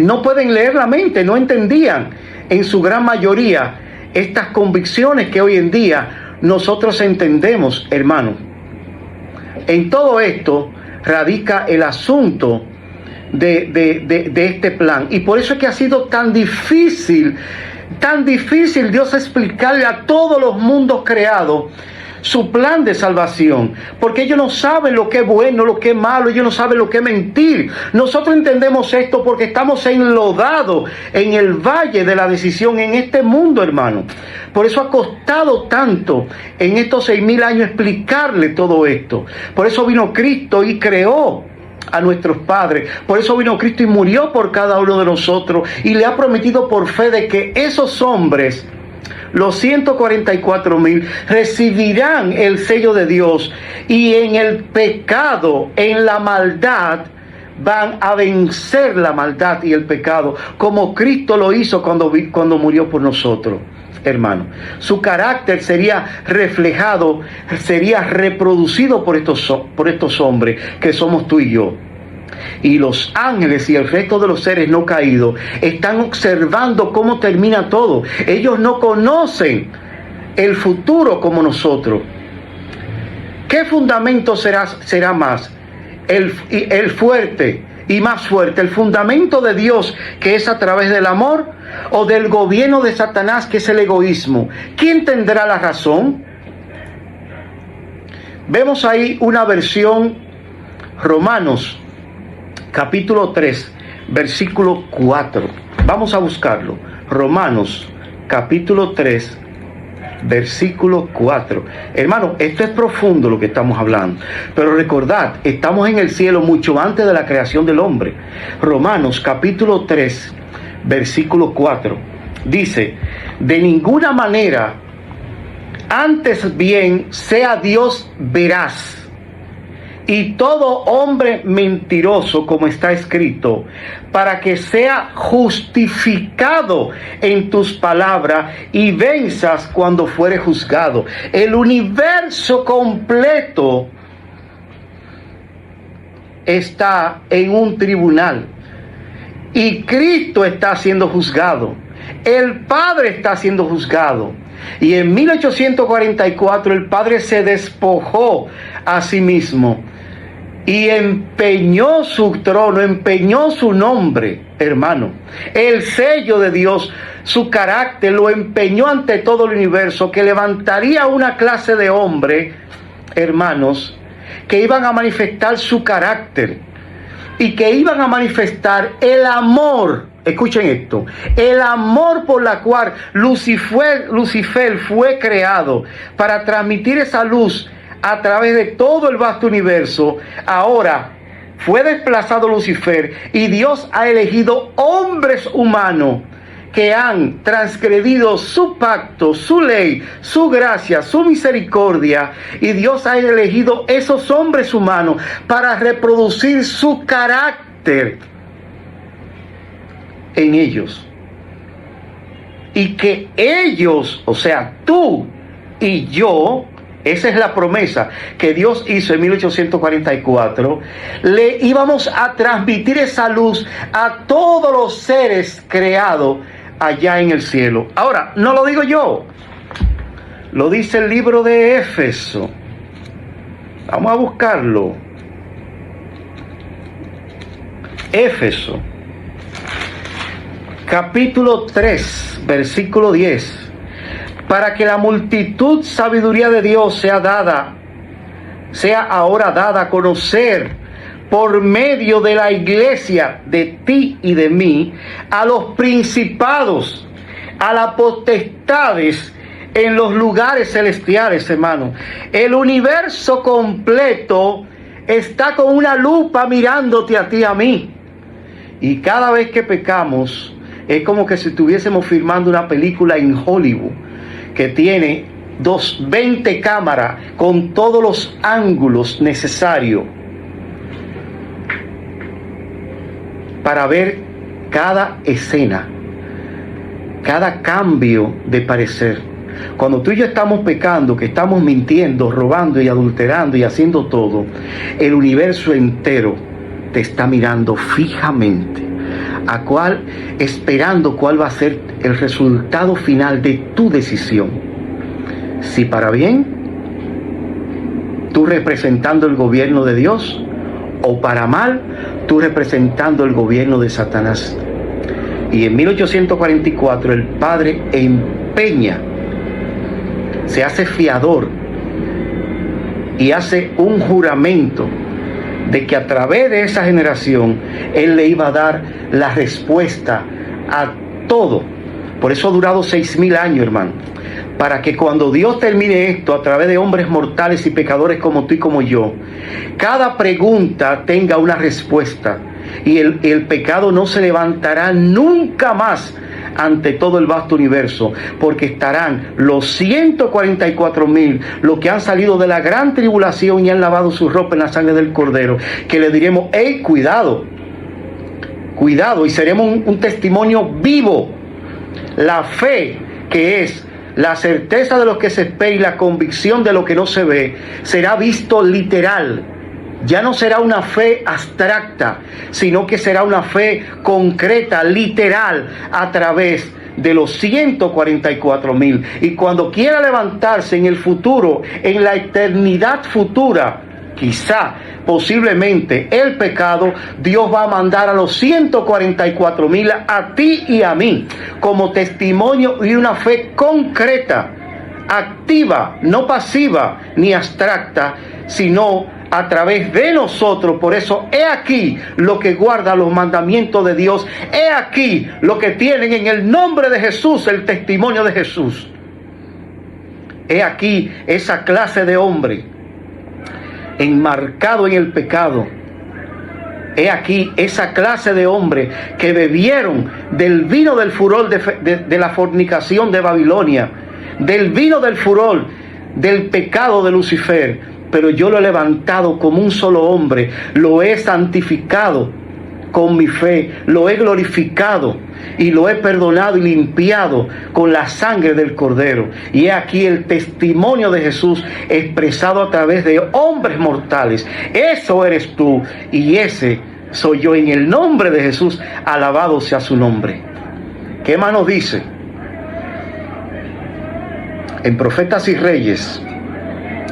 no pueden leer la mente, no entendían en su gran mayoría estas convicciones que hoy en día nosotros entendemos, hermano. En todo esto radica el asunto de este plan. Y por eso es que ha sido tan difícil Dios explicarle a todos los mundos creados su plan de salvación, porque ellos no saben lo que es bueno, lo que es malo, ellos no saben lo que es mentir. Nosotros entendemos esto porque estamos enlodados en el valle de la decisión en este mundo, hermano. Por eso ha costado tanto en estos 6,000 años explicarle todo esto. Por eso vino Cristo y creó a nuestros padres. Por eso vino Cristo y murió por cada uno de nosotros, y le ha prometido por fe de que esos hombres, los 144,000, recibirán el sello de Dios, y en el pecado, en la maldad, van a vencer la maldad y el pecado, como Cristo lo hizo cuando murió por nosotros. Hermano, su carácter sería reflejado, sería reproducido por estos hombres que somos tú y yo. Y los ángeles y el resto de los seres no caídos están observando cómo termina todo. Ellos no conocen el futuro como nosotros. ¿Qué fundamento será más? El fuerte y más fuerte, el fundamento de Dios, que es a través del amor, o del gobierno de Satanás, que es el egoísmo. ¿Quién tendrá la razón? Vemos ahí una versión, Romanos capítulo 3, versículo 4. Vamos a buscarlo. Romanos capítulo 3, versículo 4. Hermano, esto es profundo lo que estamos hablando, pero recordad, estamos en el cielo mucho antes de la creación del hombre. Romanos capítulo 3, versículo 4 dice: de ninguna manera, antes bien sea Dios veraz y todo hombre mentiroso, como está escrito, para que sea justificado en tus palabras y venzas cuando fuere juzgado. El universo completo está en un tribunal y Cristo está siendo juzgado. El Padre está siendo juzgado. Y en 1844 el Padre se despojó a sí mismo y empeñó su trono, empeñó su nombre, hermano. El sello de Dios, su carácter, lo empeñó ante todo el universo, que levantaría una clase de hombre, hermanos, que iban a manifestar su carácter y que iban a manifestar el amor. Escuchen esto: el amor por la cual Lucifer fue creado para transmitir esa luz a través de todo el vasto universo. Ahora fue desplazado Lucifer y Dios ha elegido hombres humanos que han transgredido su pacto, su ley, su gracia, su misericordia, y Dios ha elegido esos hombres humanos para reproducir su carácter en ellos, y que ellos, o sea, tú y yo, Esa es la promesa que Dios hizo en 1844. Le íbamos a transmitir esa luz a todos los seres creados allá en el cielo. Ahora, no lo digo yo, lo dice el libro de Éfeso. Vamos a buscarlo. Éfeso, capítulo 3, versículo 10. Para que la multitud sabiduría de Dios sea ahora dada a conocer por medio de la iglesia, de ti y de mí, a los principados, a las potestades en los lugares celestiales, hermano. El universo completo está con una lupa mirándote a ti y a mí. Y cada vez que pecamos, es como que si estuviésemos filmando una película en Hollywood, que tiene 20 cámaras con todos los ángulos necesarios para ver cada escena, cada cambio de parecer. Cuando tú y yo estamos pecando, que estamos mintiendo, robando y adulterando y haciendo todo, el universo entero te está mirando fijamente, esperando cuál va a ser el resultado final de tu decisión. Si para bien, tú representando el gobierno de Dios, o para mal, tú representando el gobierno de Satanás. Y en 1844 el Padre empeña, se hace fiador y hace un juramento de que a través de esa generación Él le iba a dar la respuesta a todo. Por eso ha durado 6,000 años, hermano. Para que cuando Dios termine esto a través de hombres mortales y pecadores como tú y como yo, cada pregunta tenga una respuesta. Y el pecado no se levantará nunca más ante todo el vasto universo, porque estarán los 144,000, los que han salido de la gran tribulación y han lavado su ropa en la sangre del Cordero, que le diremos: hey, cuidado, y seremos un testimonio vivo. La fe, que es la certeza de lo que se espera y la convicción de lo que no se ve, será visto literal. Ya no será una fe abstracta, sino que será una fe concreta, literal, a través de los 144,000. Y cuando quiera levantarse en el futuro, en la eternidad futura, quizá, posiblemente, el pecado, Dios va a mandar a los 144,000 a ti y a mí, como testimonio y una fe concreta, activa, no pasiva ni abstracta, sino a través de nosotros. Por eso, he aquí lo que guarda los mandamientos de Dios. He aquí lo que tienen en el nombre de Jesús, el testimonio de Jesús. He aquí esa clase de hombre enmarcado en el pecado. He aquí esa clase de hombre que bebieron del vino del furor de la fornicación de Babilonia, del vino del furor del pecado de Lucifer. Pero yo lo he levantado como un solo hombre, lo he santificado con mi fe, lo he glorificado y lo he perdonado y limpiado con la sangre del Cordero. Y he aquí el testimonio de Jesús expresado a través de hombres mortales. Eso eres tú y ese soy yo, en el nombre de Jesús, alabado sea su nombre. ¿Qué más nos dice? En Profetas y Reyes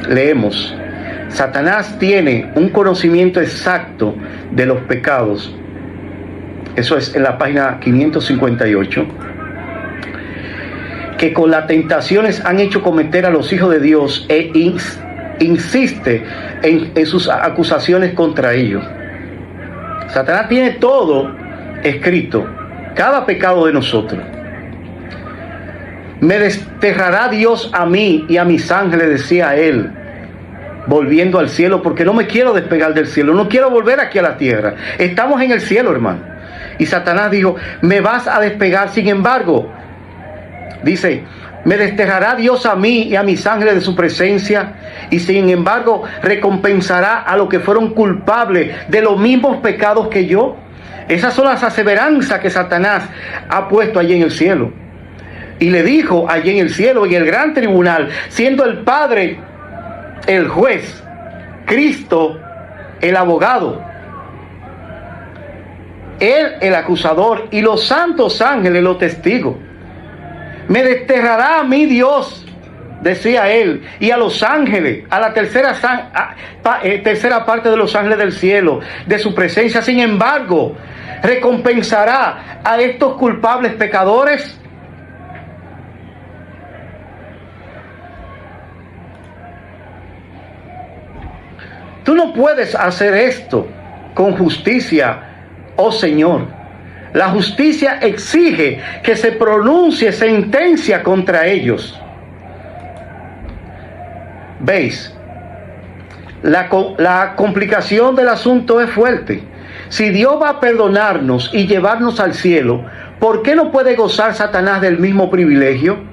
leemos: Satanás tiene un conocimiento exacto de los pecados. Eso es en la página 558. Que con las tentaciones han hecho cometer a los hijos de Dios, e insiste en sus acusaciones contra ellos. Satanás tiene todo escrito, cada pecado de nosotros. Me desterrará Dios a mí y a mis ángeles, decía él, volviendo al cielo, porque no me quiero despegar del cielo, no quiero volver aquí a la tierra. Estamos en el cielo, hermano. Y Satanás dijo: me vas a despegar. Sin embargo, dice: me desterrará Dios a mí y a mis ángeles de su presencia, y sin embargo recompensará a los que fueron culpables de los mismos pecados que yo. Esas son las aseveranzas que Satanás ha puesto allí en el cielo. Y le dijo allí en el cielo, en el gran tribunal, siendo el Padre el juez, Cristo el abogado, Él el acusador y los santos ángeles los testigos. Me desterrará a mí Dios, decía él, y a los ángeles, a la tercera parte de los ángeles del cielo, de su presencia. Sin embargo, recompensará a estos culpables pecadores. Tú no puedes hacer esto con justicia, oh Señor. La justicia exige que se pronuncie sentencia contra ellos. ¿Veis? La complicación del asunto es fuerte. Si Dios va a perdonarnos y llevarnos al cielo, ¿por qué no puede gozar Satanás del mismo privilegio?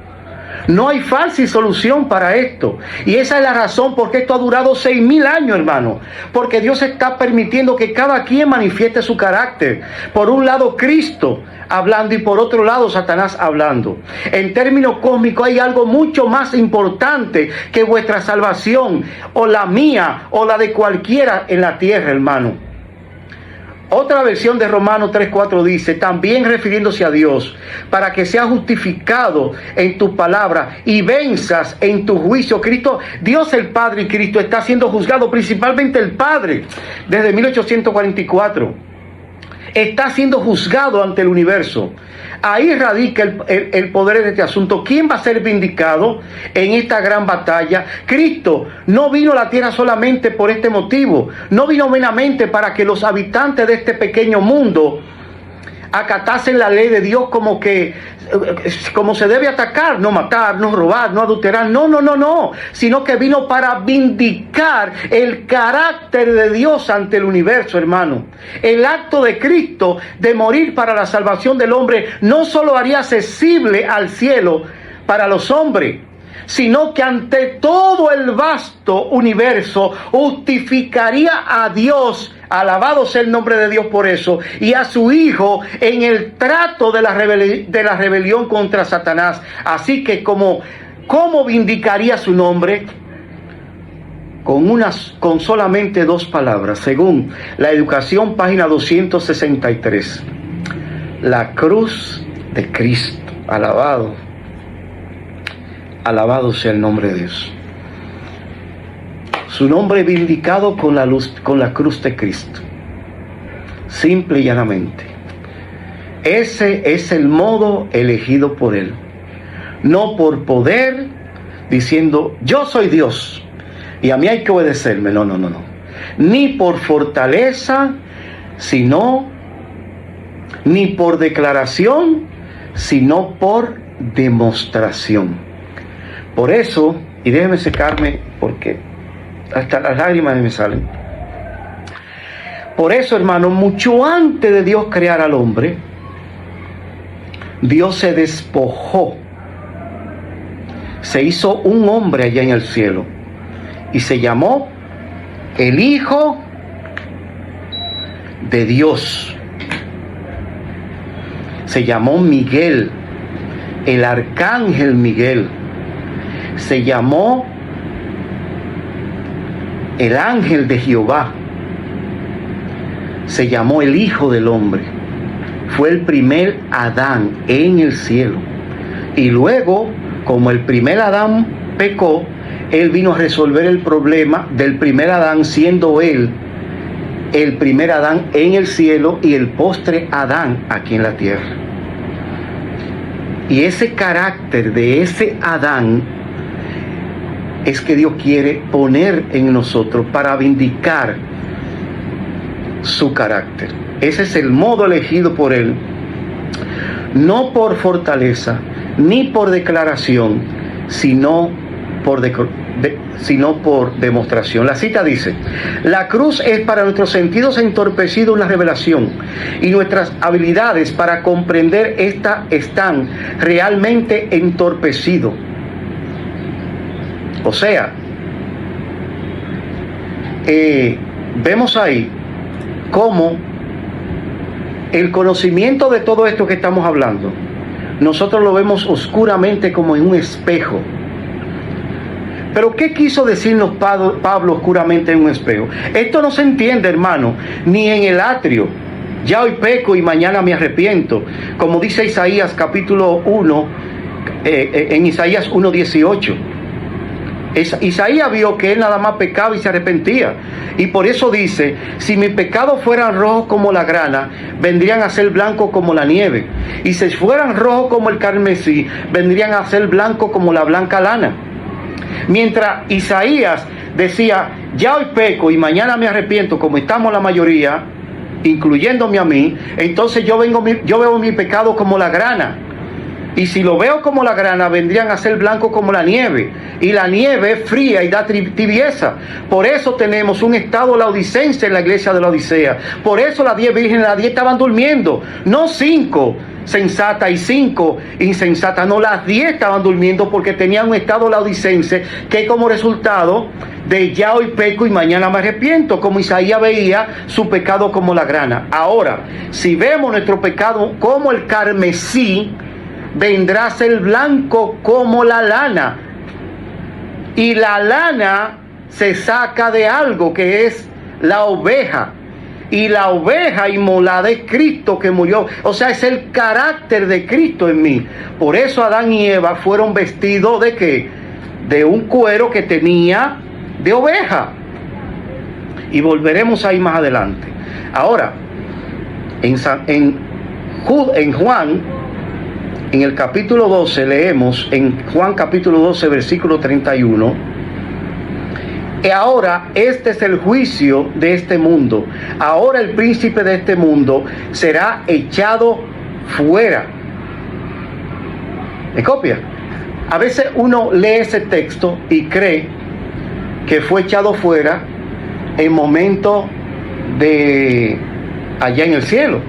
No hay fácil solución para esto. Y esa es la razón por qué esto ha durado 6,000 años, hermano. Porque Dios está permitiendo que cada quien manifieste su carácter. Por un lado Cristo hablando y por otro lado Satanás hablando. En términos cósmicos hay algo mucho más importante que vuestra salvación o la mía o la de cualquiera en la tierra, hermano. Otra versión de Romanos 3:4 dice, también refiriéndose a Dios, para que seas justificado en tu palabra y venzas en tu juicio. Cristo, Dios el Padre y Cristo está siendo juzgado, principalmente el Padre, desde 1844. Está siendo juzgado ante el universo. Ahí radica el poder de este asunto. ¿Quién va a ser vindicado en esta gran batalla? Cristo no vino a la tierra solamente por este motivo. No vino meramente para que los habitantes de este pequeño mundo acatasen la ley de Dios como se debe atacar, no matar, no robar, no adulterar, no, sino que vino para vindicar el carácter de Dios ante el universo, hermano. El acto de Cristo de morir para la salvación del hombre no solo haría accesible al cielo para los hombres, sino que ante todo el vasto universo justificaría a Dios, alabado sea el nombre de Dios por eso, y a su Hijo en el trato de la rebelión contra Satanás. Así que ¿cómo vindicaría su nombre? Con solamente 2 palabras, según la Educación, página 263. La cruz de Cristo. Alabado sea el nombre de Dios. Su nombre vindicado con la cruz de Cristo. Simple y llanamente. Ese es el modo elegido por Él. No por poder, diciendo, yo soy Dios y a mí hay que obedecerme. No. Ni por fortaleza, ni por declaración, sino por demostración. Por eso, y déjeme secarme porque hasta las lágrimas me salen. Por eso, hermano, mucho antes de Dios crear al hombre, Dios se despojó. Se hizo un hombre allá en el cielo y se llamó el Hijo de Dios. Se llamó Miguel, el arcángel Miguel. Se llamó el ángel de Jehová. Se llamó el Hijo del Hombre. Fue el primer Adán en el cielo. Y luego, como el primer Adán pecó, Él vino a resolver el problema del primer Adán, siendo Él el primer Adán en el cielo y el postre Adán aquí en la tierra. Y ese carácter de ese Adán es que Dios quiere poner en nosotros para vindicar su carácter. Ese es el modo elegido por Él, no por fortaleza ni por declaración, sino por demostración. La cita dice: la cruz es para nuestros sentidos entorpecido una revelación, y nuestras habilidades para comprender esta están realmente entorpecidos. O sea, vemos ahí cómo el conocimiento de todo esto que estamos hablando, nosotros lo vemos oscuramente como en un espejo. Pero ¿qué quiso decirnos Pablo oscuramente en un espejo? Esto no se entiende, hermano, ni en el atrio. Ya hoy peco y mañana me arrepiento. Como dice Isaías capítulo 1, en Isaías 1:18. Isaías vio que él nada más pecaba y se arrepentía. Y por eso dice, si mis pecados fueran rojos como la grana, vendrían a ser blancos como la nieve. Y si fueran rojos como el carmesí, vendrían a ser blancos como la blanca lana. Mientras Isaías decía, ya hoy peco y mañana me arrepiento, como estamos la mayoría, incluyéndome a mí, entonces yo veo mi pecado como la grana. Y si lo veo como la grana, vendrían a ser blancos como la nieve. Y la nieve es fría y da tibieza. Por eso tenemos un estado laodicense en la iglesia de la Odisea. Por eso las 10 vírgenes, las 10 estaban durmiendo. No 5 sensatas y 5 insensatas. No, las 10 estaban durmiendo porque tenían un estado laodicense que como resultado de ya hoy peco y mañana me arrepiento. Como Isaías veía su pecado como la grana. Ahora, si vemos nuestro pecado como el carmesí, vendrá a ser blanco como la lana. Y la lana se saca de algo que es la oveja. Y la oveja inmolada es Cristo que murió. O sea, es el carácter de Cristo en mí. Por eso Adán y Eva fueron vestidos ¿de qué? De un cuero que tenía de oveja. Y volveremos ahí más adelante. Ahora, en Juan, en el capítulo 12, leemos en Juan capítulo 12, versículo 31. Y ahora este es el juicio de este mundo. Ahora el príncipe de este mundo será echado fuera. ¿Me copia? A veces uno lee ese texto y cree que fue echado fuera en momento de allá en el cielo.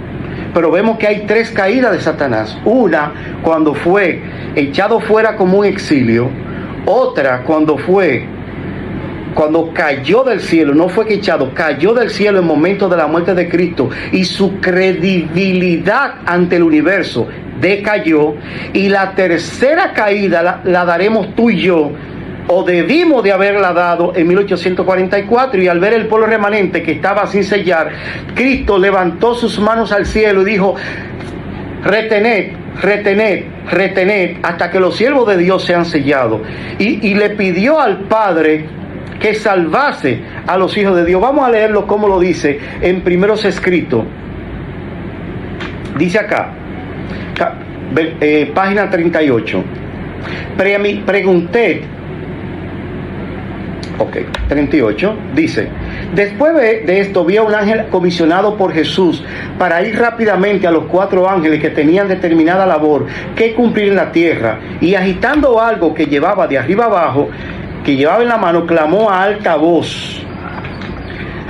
Pero vemos que hay 3 caídas de Satanás. Una cuando fue echado fuera como un exilio. Otra cuando cayó del cielo. No fue que echado, cayó del cielo en momento de la muerte de Cristo. Y su credibilidad ante el universo decayó. Y la tercera caída la daremos tú y yo, o debimos de haberla dado en 1844, y al ver el pueblo remanente que estaba sin sellar, Cristo levantó sus manos al cielo y dijo, retened, retened, retened, hasta que los siervos de Dios sean sellados. Y le pidió al Padre que salvase a los hijos de Dios. Vamos a leerlo como lo dice en Primeros Escritos. Dice acá, página 38. Pregunté, 38, dice, después de esto vi a un ángel comisionado por Jesús para ir rápidamente a los 4 ángeles que tenían determinada labor que cumplir en la tierra, y agitando algo que llevaba de arriba abajo, que llevaba en la mano, clamó a alta voz,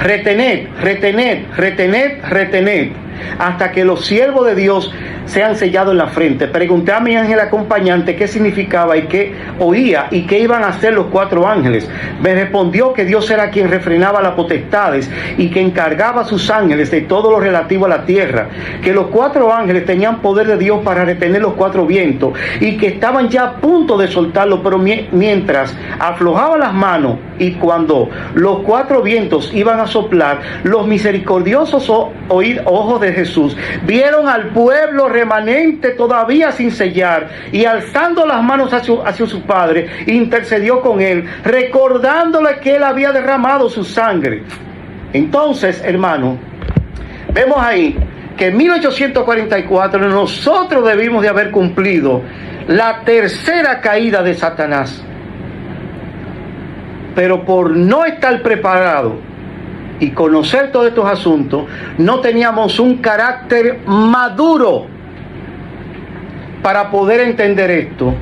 retened, retened, retened, retened, hasta que los siervos de Dios sean sellados en la frente. Pregunté a mi ángel acompañante qué significaba y qué oía y qué iban a hacer los 4 ángeles. Me respondió que Dios era quien refrenaba las potestades y que encargaba a sus ángeles de todo lo relativo a la tierra, que los 4 ángeles tenían poder de Dios para retener los 4 vientos y que estaban ya a punto de soltarlo, pero mientras aflojaban las manos y cuando los 4 vientos iban a soplar, los misericordiosos ojos de Jesús vieron al pueblo remanente todavía sin sellar, y alzando las manos hacia su Padre, intercedió con él, recordándole que él había derramado su sangre. Entonces, hermano, vemos ahí que en 1844 nosotros debimos de haber cumplido la tercera caída de Satanás, pero por no estar preparado y conocer todos estos asuntos, no teníamos un carácter maduro para poder entender esto,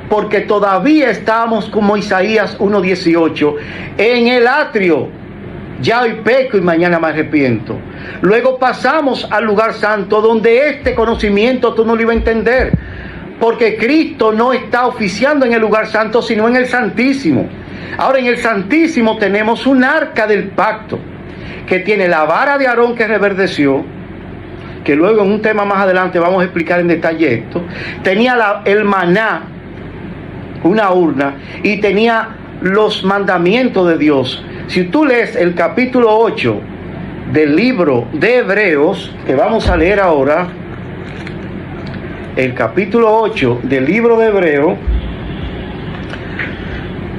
porque todavía estábamos como Isaías 1:18, en el atrio, ya hoy peco y mañana me arrepiento. Luego pasamos al lugar santo, donde este conocimiento tú no lo ibas a entender, porque Cristo no está oficiando en el lugar santo, sino en el Santísimo. Ahora, en el Santísimo tenemos un arca del pacto, que tiene la vara de Aarón que reverdeció, que luego en un tema más adelante vamos a explicar en detalle esto. Tenía el maná, una urna, y tenía los mandamientos de Dios. Si tú lees el capítulo 8 del libro de Hebreos, que vamos a leer ahora, el capítulo 8 del libro de Hebreos,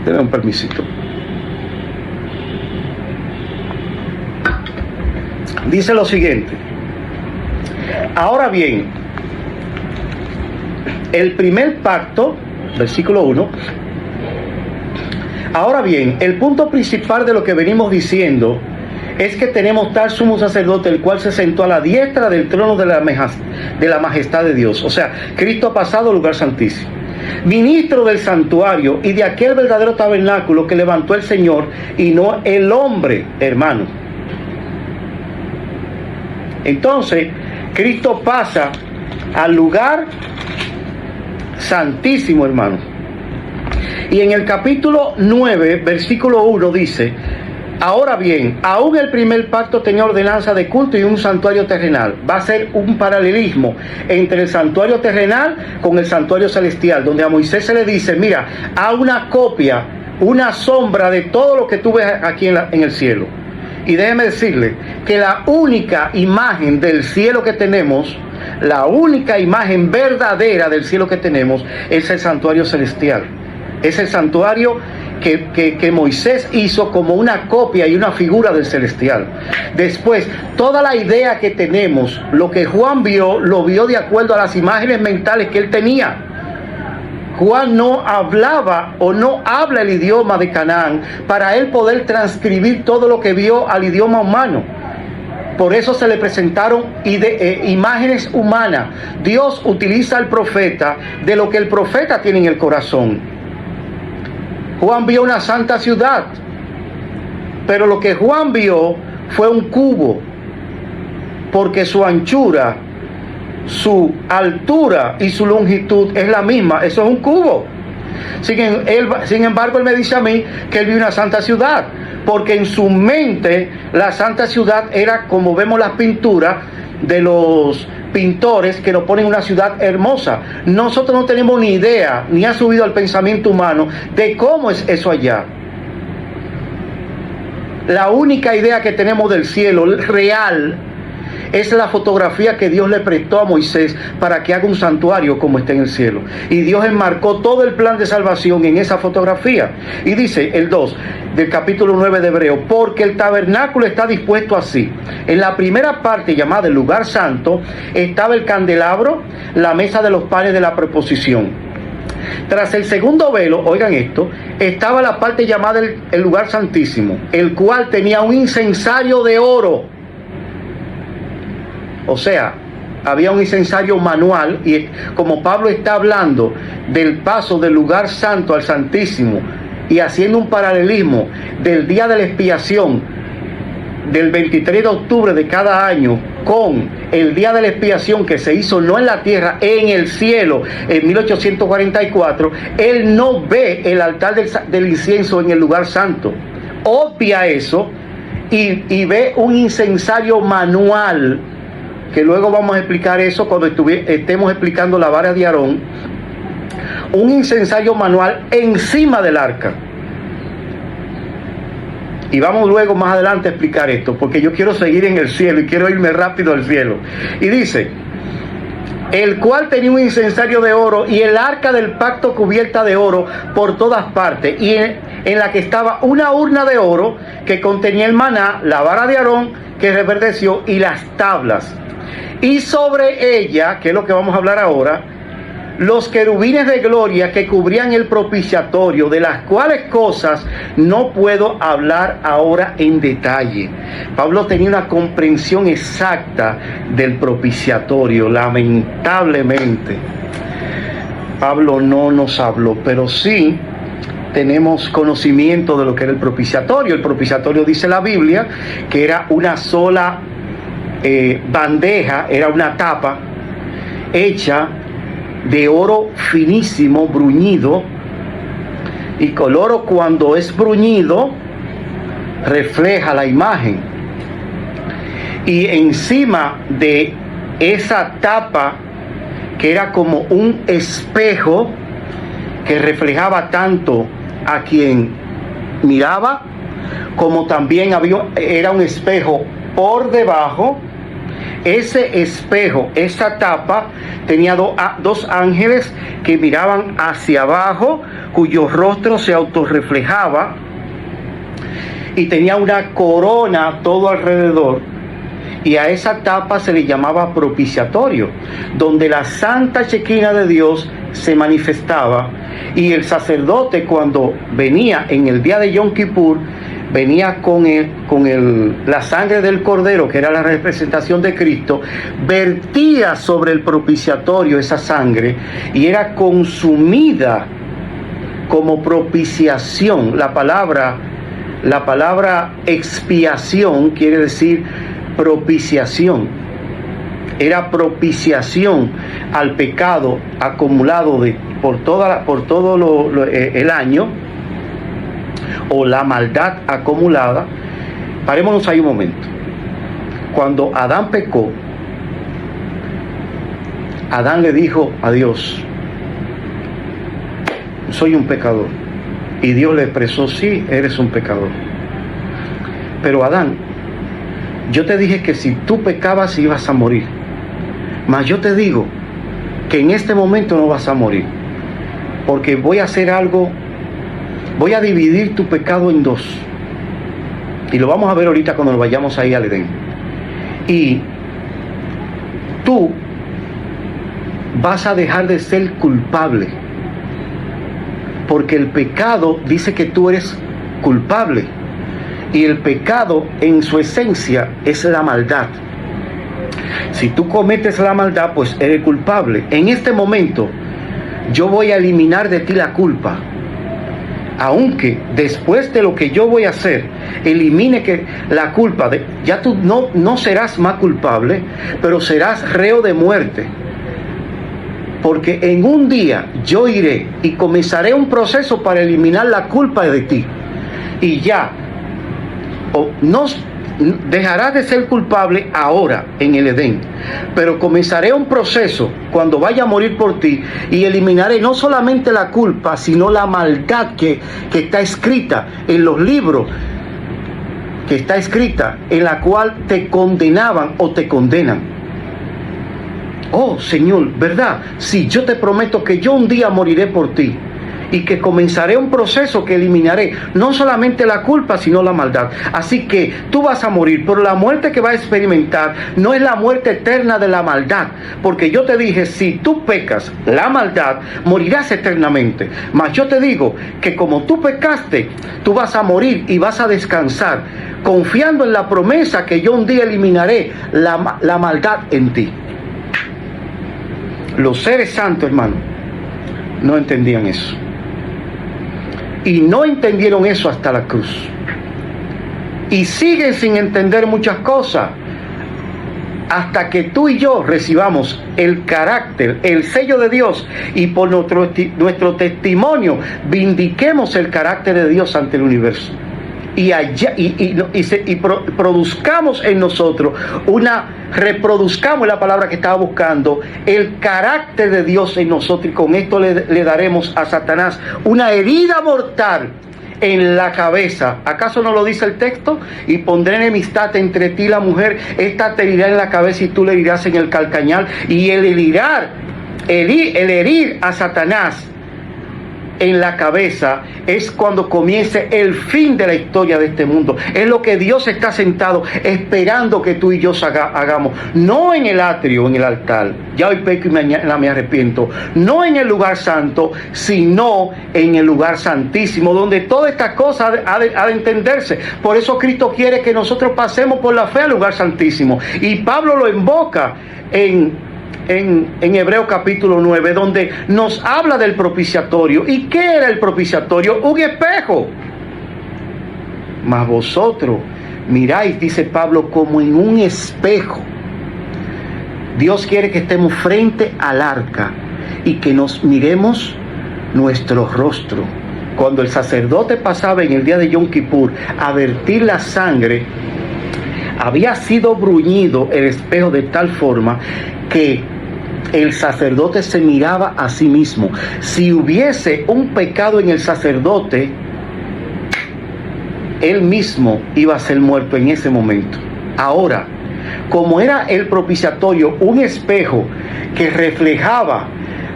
denme un permisito. Dice lo siguiente: ahora bien, el primer pacto, versículo 1, ahora bien, el punto principal de lo que venimos diciendo es que tenemos tal sumo sacerdote, el cual se sentó a la diestra del trono de la majestad de Dios. O sea, Cristo ha pasado al lugar santísimo, ministro del santuario y de aquel verdadero tabernáculo que levantó el Señor y no el hombre, hermano. Entonces, Cristo pasa al lugar santísimo, hermano. Y en el capítulo 9, versículo 1 dice: ahora bien, aún el primer pacto tenía ordenanza de culto y un santuario terrenal. Va a ser un paralelismo entre el santuario terrenal con el santuario celestial, donde a Moisés se le dice: mira, haz una copia, una sombra de todo lo que tú ves aquí en el cielo. Y déjeme decirle que la única imagen del cielo que tenemos, la única imagen verdadera del cielo que tenemos, es el santuario celestial. Es el santuario que Moisés hizo como una copia y una figura del celestial. Después, toda la idea que tenemos, lo que Juan vio, lo vio de acuerdo a las imágenes mentales que él tenía. Juan no hablaba o no habla el idioma de Canaán para él poder transcribir todo lo que vio al idioma humano. Por eso se le presentaron imágenes humanas. Dios utiliza al profeta de lo que el profeta tiene en el corazón. Juan vio una santa ciudad, pero lo que Juan vio fue un cubo, porque su anchura, su altura y su longitud es la misma. Eso es un cubo. Sin embargo, él me dice a mí que él vio una santa ciudad, porque en su mente la santa ciudad era como vemos las pinturas de los pintores que nos ponen una ciudad hermosa. Nosotros no tenemos ni idea, ni ha subido al pensamiento humano de cómo es eso allá. La única idea que tenemos del cielo real es la fotografía que Dios le prestó a Moisés para que haga un santuario como está en el cielo. Y Dios enmarcó todo el plan de salvación en esa fotografía. Y dice el 2 del capítulo 9 de Hebreo: porque el tabernáculo está dispuesto así. En la primera parte, llamada el lugar santo, estaba el candelabro, la mesa de los panes de la proposición. Tras el segundo velo, oigan esto, estaba la parte llamada el lugar santísimo, el cual tenía un incensario de oro. O sea, había un incensario manual, y como Pablo está hablando del paso del lugar santo al santísimo y haciendo un paralelismo del día de la expiación del 23 de octubre de cada año con el día de la expiación que se hizo no en la tierra, en el cielo, en 1844, él no ve el altar del incienso en el lugar santo. Obvia eso y ve un incensario manual, que luego vamos a explicar eso cuando estemos explicando la vara de Aarón. Un incensario manual encima del arca. Y vamos luego más adelante a explicar esto, porque yo quiero seguir en el cielo y quiero irme rápido al cielo. Y dice: el cual tenía un incensario de oro y el arca del pacto cubierta de oro por todas partes, y en la que estaba una urna de oro que contenía el maná, la vara de Aarón que reverdeció y las tablas. Y sobre ella, que es lo que vamos a hablar ahora, los querubines de gloria que cubrían el propiciatorio, de las cuales cosas no puedo hablar ahora en detalle. Pablo tenía una comprensión exacta del propiciatorio. Lamentablemente, Pablo no nos habló, pero sí tenemos conocimiento de lo que era el propiciatorio. El propiciatorio, dice la Biblia, que era una sola bandeja, era una tapa hecha de oro finísimo, bruñido, y el oro, cuando es bruñido, refleja la imagen, y encima de esa tapa, que era como un espejo que reflejaba tanto a quien miraba, como también era un espejo por debajo. Ese espejo, esa tapa, tenía dos ángeles que miraban hacia abajo, cuyo rostro se autorreflejaba, y tenía una corona todo alrededor, y a esa tapa se le llamaba propiciatorio, donde la santa Shekinah de Dios se manifestaba, y el sacerdote, cuando venía en el día de Yom Kippur, venía con la sangre del Cordero, que era la representación de Cristo, vertía sobre el propiciatorio esa sangre y era consumida como propiciación. La palabra expiación quiere decir propiciación. Era propiciación al pecado acumulado por todo el año, o la maldad acumulada. Parémonos ahí un momento. Cuando Adán pecó, Adán le dijo a Dios: soy un pecador. Y Dios le expresó: sí, eres un pecador. Pero Adán, yo te dije que si tú pecabas ibas a morir. Mas yo te digo que en este momento no vas a morir, porque voy a hacer algo. Voy a dividir tu pecado en dos. Y lo vamos a ver ahorita cuando nos vayamos ahí al Edén. Y tú vas a dejar de ser culpable, porque el pecado dice que tú eres culpable. Y el pecado en su esencia es la maldad. Si tú cometes la maldad, pues eres culpable. En este momento yo voy a eliminar de ti la culpa. Aunque después de lo que yo voy a hacer, elimine que la culpa, ya tú no serás más culpable, pero serás reo de muerte. Porque en un día yo iré y comenzaré un proceso para eliminar la culpa de ti. Y ya, no dejarás de ser culpable ahora en el Edén, pero comenzaré un proceso cuando vaya a morir por ti y eliminaré no solamente la culpa, sino la maldad que está escrita en los libros, que está escrita, en la cual te condenaban o te condenan. Oh Señor, ¿verdad? Sí, yo te prometo que yo un día moriré por ti y que comenzaré un proceso que eliminaré no solamente la culpa, sino la maldad. Así que tú vas a morir, pero la muerte que vas a experimentar no es la muerte eterna de la maldad, porque yo te dije, si tú pecas la maldad, morirás eternamente. Mas yo te digo que como tú pecaste, tú vas a morir y vas a descansar, confiando en la promesa que yo un día eliminaré la maldad en ti. Los seres santos, hermano, no entendían eso. Y no entendieron eso hasta la cruz. Y siguen sin entender muchas cosas hasta que tú y yo recibamos el carácter, el sello de Dios, y por nuestro testimonio vindiquemos el carácter de Dios ante el universo. Y produzcamos en nosotros reproduzcamos la palabra que estaba buscando, el carácter de Dios en nosotros, y con esto le daremos a Satanás una herida mortal en la cabeza. ¿Acaso no lo dice el texto? Y pondré enemistad entre ti y la mujer, esta te herirá en la cabeza y tú le herirás en el calcañar. Y el herir a Satanás en la cabeza es cuando comience el fin de la historia de este mundo. Es lo que Dios está sentado esperando que tú y yo hagamos. No en el atrio, en el altar. Ya hoy peco y mañana me arrepiento. No en el lugar santo, sino en el lugar santísimo, donde todas estas cosas ha de entenderse. Por eso Cristo quiere que nosotros pasemos por la fe al lugar santísimo. Y Pablo lo invoca en Hebreos capítulo 9, donde nos habla del propiciatorio. ¿Y qué era el propiciatorio? Un espejo. Mas vosotros miráis, dice Pablo, como en un espejo. Dios quiere que estemos frente al arca y que nos miremos nuestro rostro. Cuando el sacerdote pasaba en el día de Yom Kippur a vertir la sangre, había sido bruñido el espejo de tal forma que el sacerdote se miraba a sí mismo. Si hubiese un pecado en el sacerdote, él mismo iba a ser muerto en ese momento. Ahora, como era el propiciatorio un espejo que reflejaba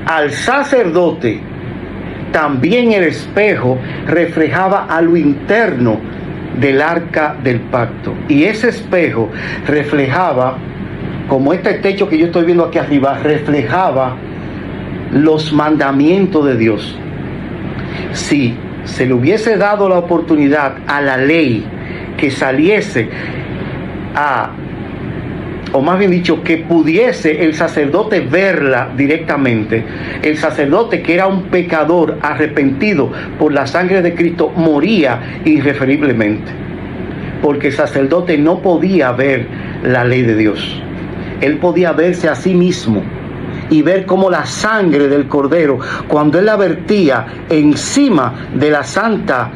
al sacerdote, también el espejo reflejaba a lo interno del arca del pacto. Y ese espejo reflejaba, como este techo que yo estoy viendo aquí arriba, reflejaba los mandamientos de Dios. Si se le hubiese dado la oportunidad a la ley que saliese o más bien dicho, que pudiese el sacerdote verla directamente, el sacerdote, que era un pecador arrepentido por la sangre de Cristo, moría irreferiblemente, porque el sacerdote no podía ver la ley de Dios. Él podía verse a sí mismo y ver cómo la sangre del Cordero, cuando él la vertía encima de la santa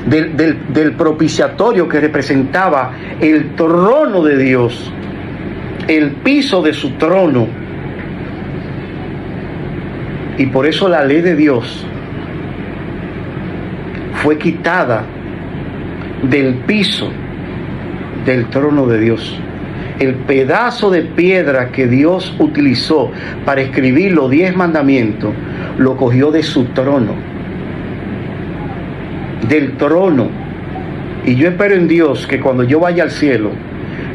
del propiciatorio, que representaba el trono de Dios, el piso de su trono. Y por eso la ley de Dios fue quitada del piso del trono de Dios. El pedazo de piedra que Dios utilizó para escribir los 10 mandamientos, lo cogió de su trono, del trono. Y yo espero en Dios que cuando yo vaya al cielo,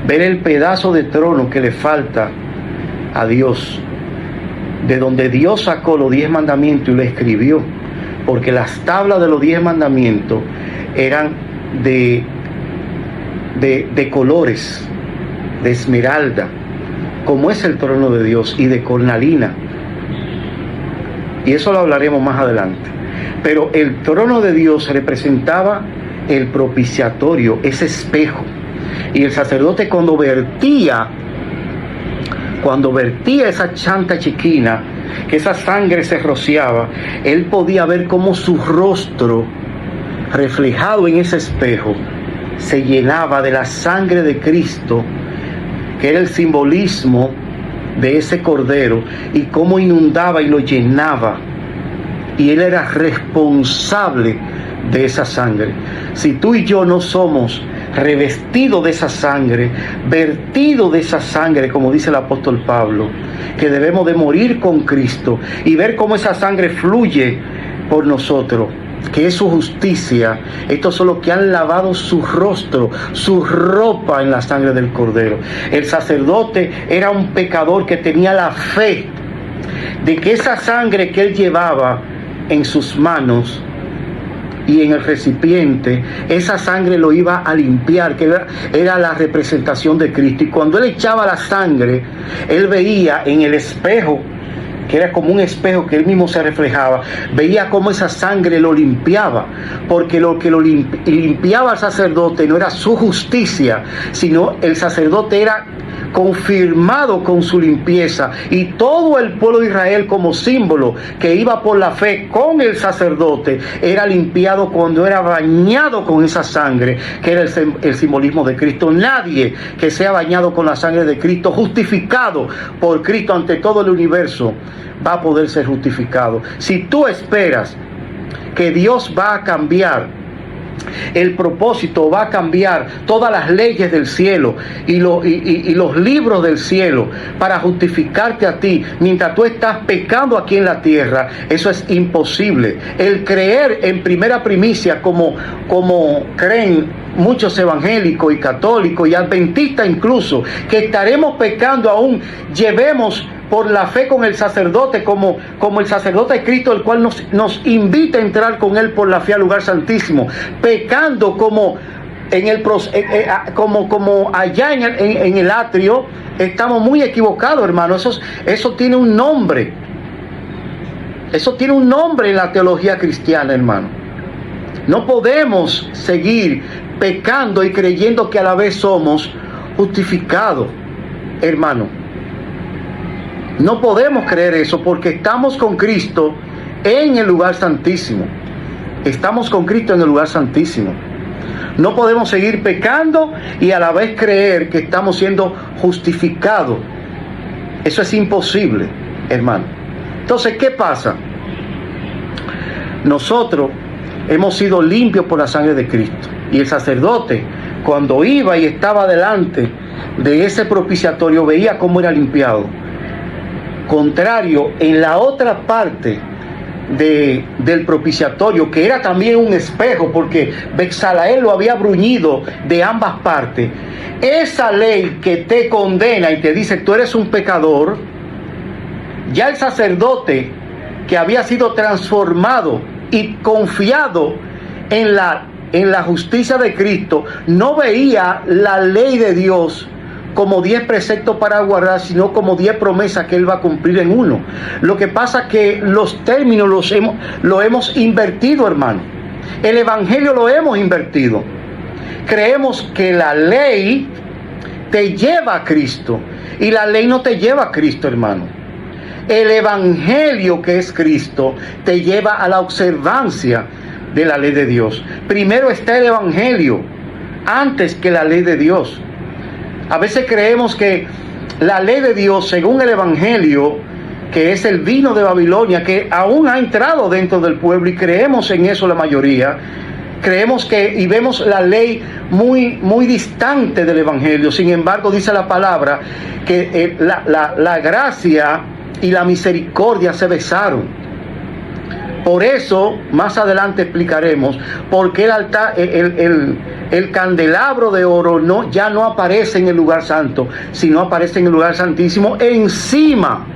ver el pedazo de trono que le falta a Dios, de donde Dios sacó los 10 mandamientos y lo escribió, porque las tablas de los 10 mandamientos eran de colores, de esmeralda, como es el trono de Dios, y de cornalina. Y eso lo hablaremos más adelante. Pero el trono de Dios representaba el propiciatorio, ese espejo. Y el sacerdote, cuando vertía esa chanta chiquina, que esa sangre se rociaba, él podía ver cómo su rostro, reflejado en ese espejo, se llenaba de la sangre de Cristo, que era el simbolismo de ese Cordero, y cómo inundaba y lo llenaba. Y él era responsable de esa sangre. Si tú y yo no somos revestidos de esa sangre, vertidos de esa sangre, como dice el apóstol Pablo, que debemos de morir con Cristo y ver cómo esa sangre fluye por nosotros, que es su justicia. Estos son los que han lavado su rostro, su ropa en la sangre del Cordero. El sacerdote era un pecador que tenía la fe de que esa sangre que él llevaba en sus manos y en el recipiente, esa sangre lo iba a limpiar, que era la representación de Cristo. Y cuando él echaba la sangre, él veía en el espejo, que era como un espejo que él mismo se reflejaba, veía cómo esa sangre lo limpiaba, porque lo que lo limpiaba al sacerdote no era su justicia, sino el sacerdote era confirmado con su limpieza, y todo el pueblo de Israel, como símbolo que iba por la fe con el sacerdote, era limpiado cuando era bañado con esa sangre, que era el simbolismo de Cristo. Nadie que sea bañado con la sangre de Cristo, justificado por Cristo ante todo el universo, va a poder ser justificado. Si tú esperas que Dios va a cambiar el propósito, va a cambiar todas las leyes del cielo y los libros del cielo para justificarte a ti mientras tú estás pecando aquí en la tierra, eso es imposible. El creer en primera primicia, como creen muchos evangélicos y católicos y adventistas incluso, que estaremos pecando aún, llevemos por la fe con el sacerdote, como el sacerdote de Cristo, el cual nos invita a entrar con él por la fe al lugar santísimo, pecando como allá en el atrio. Estamos muy equivocados, hermano. Eso tiene un nombre. Eso tiene un nombre en la teología cristiana, hermano. No podemos seguir pecando y creyendo que a la vez somos justificados, hermano. No podemos creer eso, porque estamos con Cristo en el lugar santísimo. Estamos con Cristo en el lugar santísimo. No podemos seguir pecando y a la vez creer que estamos siendo justificados. Eso es imposible, hermano. Entonces, ¿qué pasa? Nosotros hemos sido limpios por la sangre de Cristo. Y el sacerdote, cuando iba y estaba delante de ese propiciatorio, veía cómo era limpiado. Contrario, en la otra parte del propiciatorio, que era también un espejo, porque Betsalael lo había bruñido de ambas partes, esa ley que te condena y te dice tú eres un pecador, ya el sacerdote que había sido transformado y confiado en la justicia de Cristo, no veía la ley de Dios como 10 preceptos para guardar, sino como 10 promesas que Él va a cumplir en uno. Lo que pasa es que los términos lo hemos invertido, hermano. El Evangelio lo hemos invertido. Creemos que la ley te lleva a Cristo y la ley no te lleva a Cristo, hermano. El Evangelio, que es Cristo, te lleva a la observancia de la ley de Dios. Primero está el Evangelio antes que la ley de Dios. A veces creemos que la ley de Dios, según el Evangelio, que es el vino de Babilonia, que aún ha entrado dentro del pueblo, y creemos en eso la mayoría, creemos que y vemos la ley muy distante del Evangelio. Sin embargo, dice la palabra que la gracia y la misericordia se besaron. Por eso, más adelante explicaremos por qué el altar, el candelabro de oro ya no aparece en el lugar santo, sino aparece en el lugar santísimo encima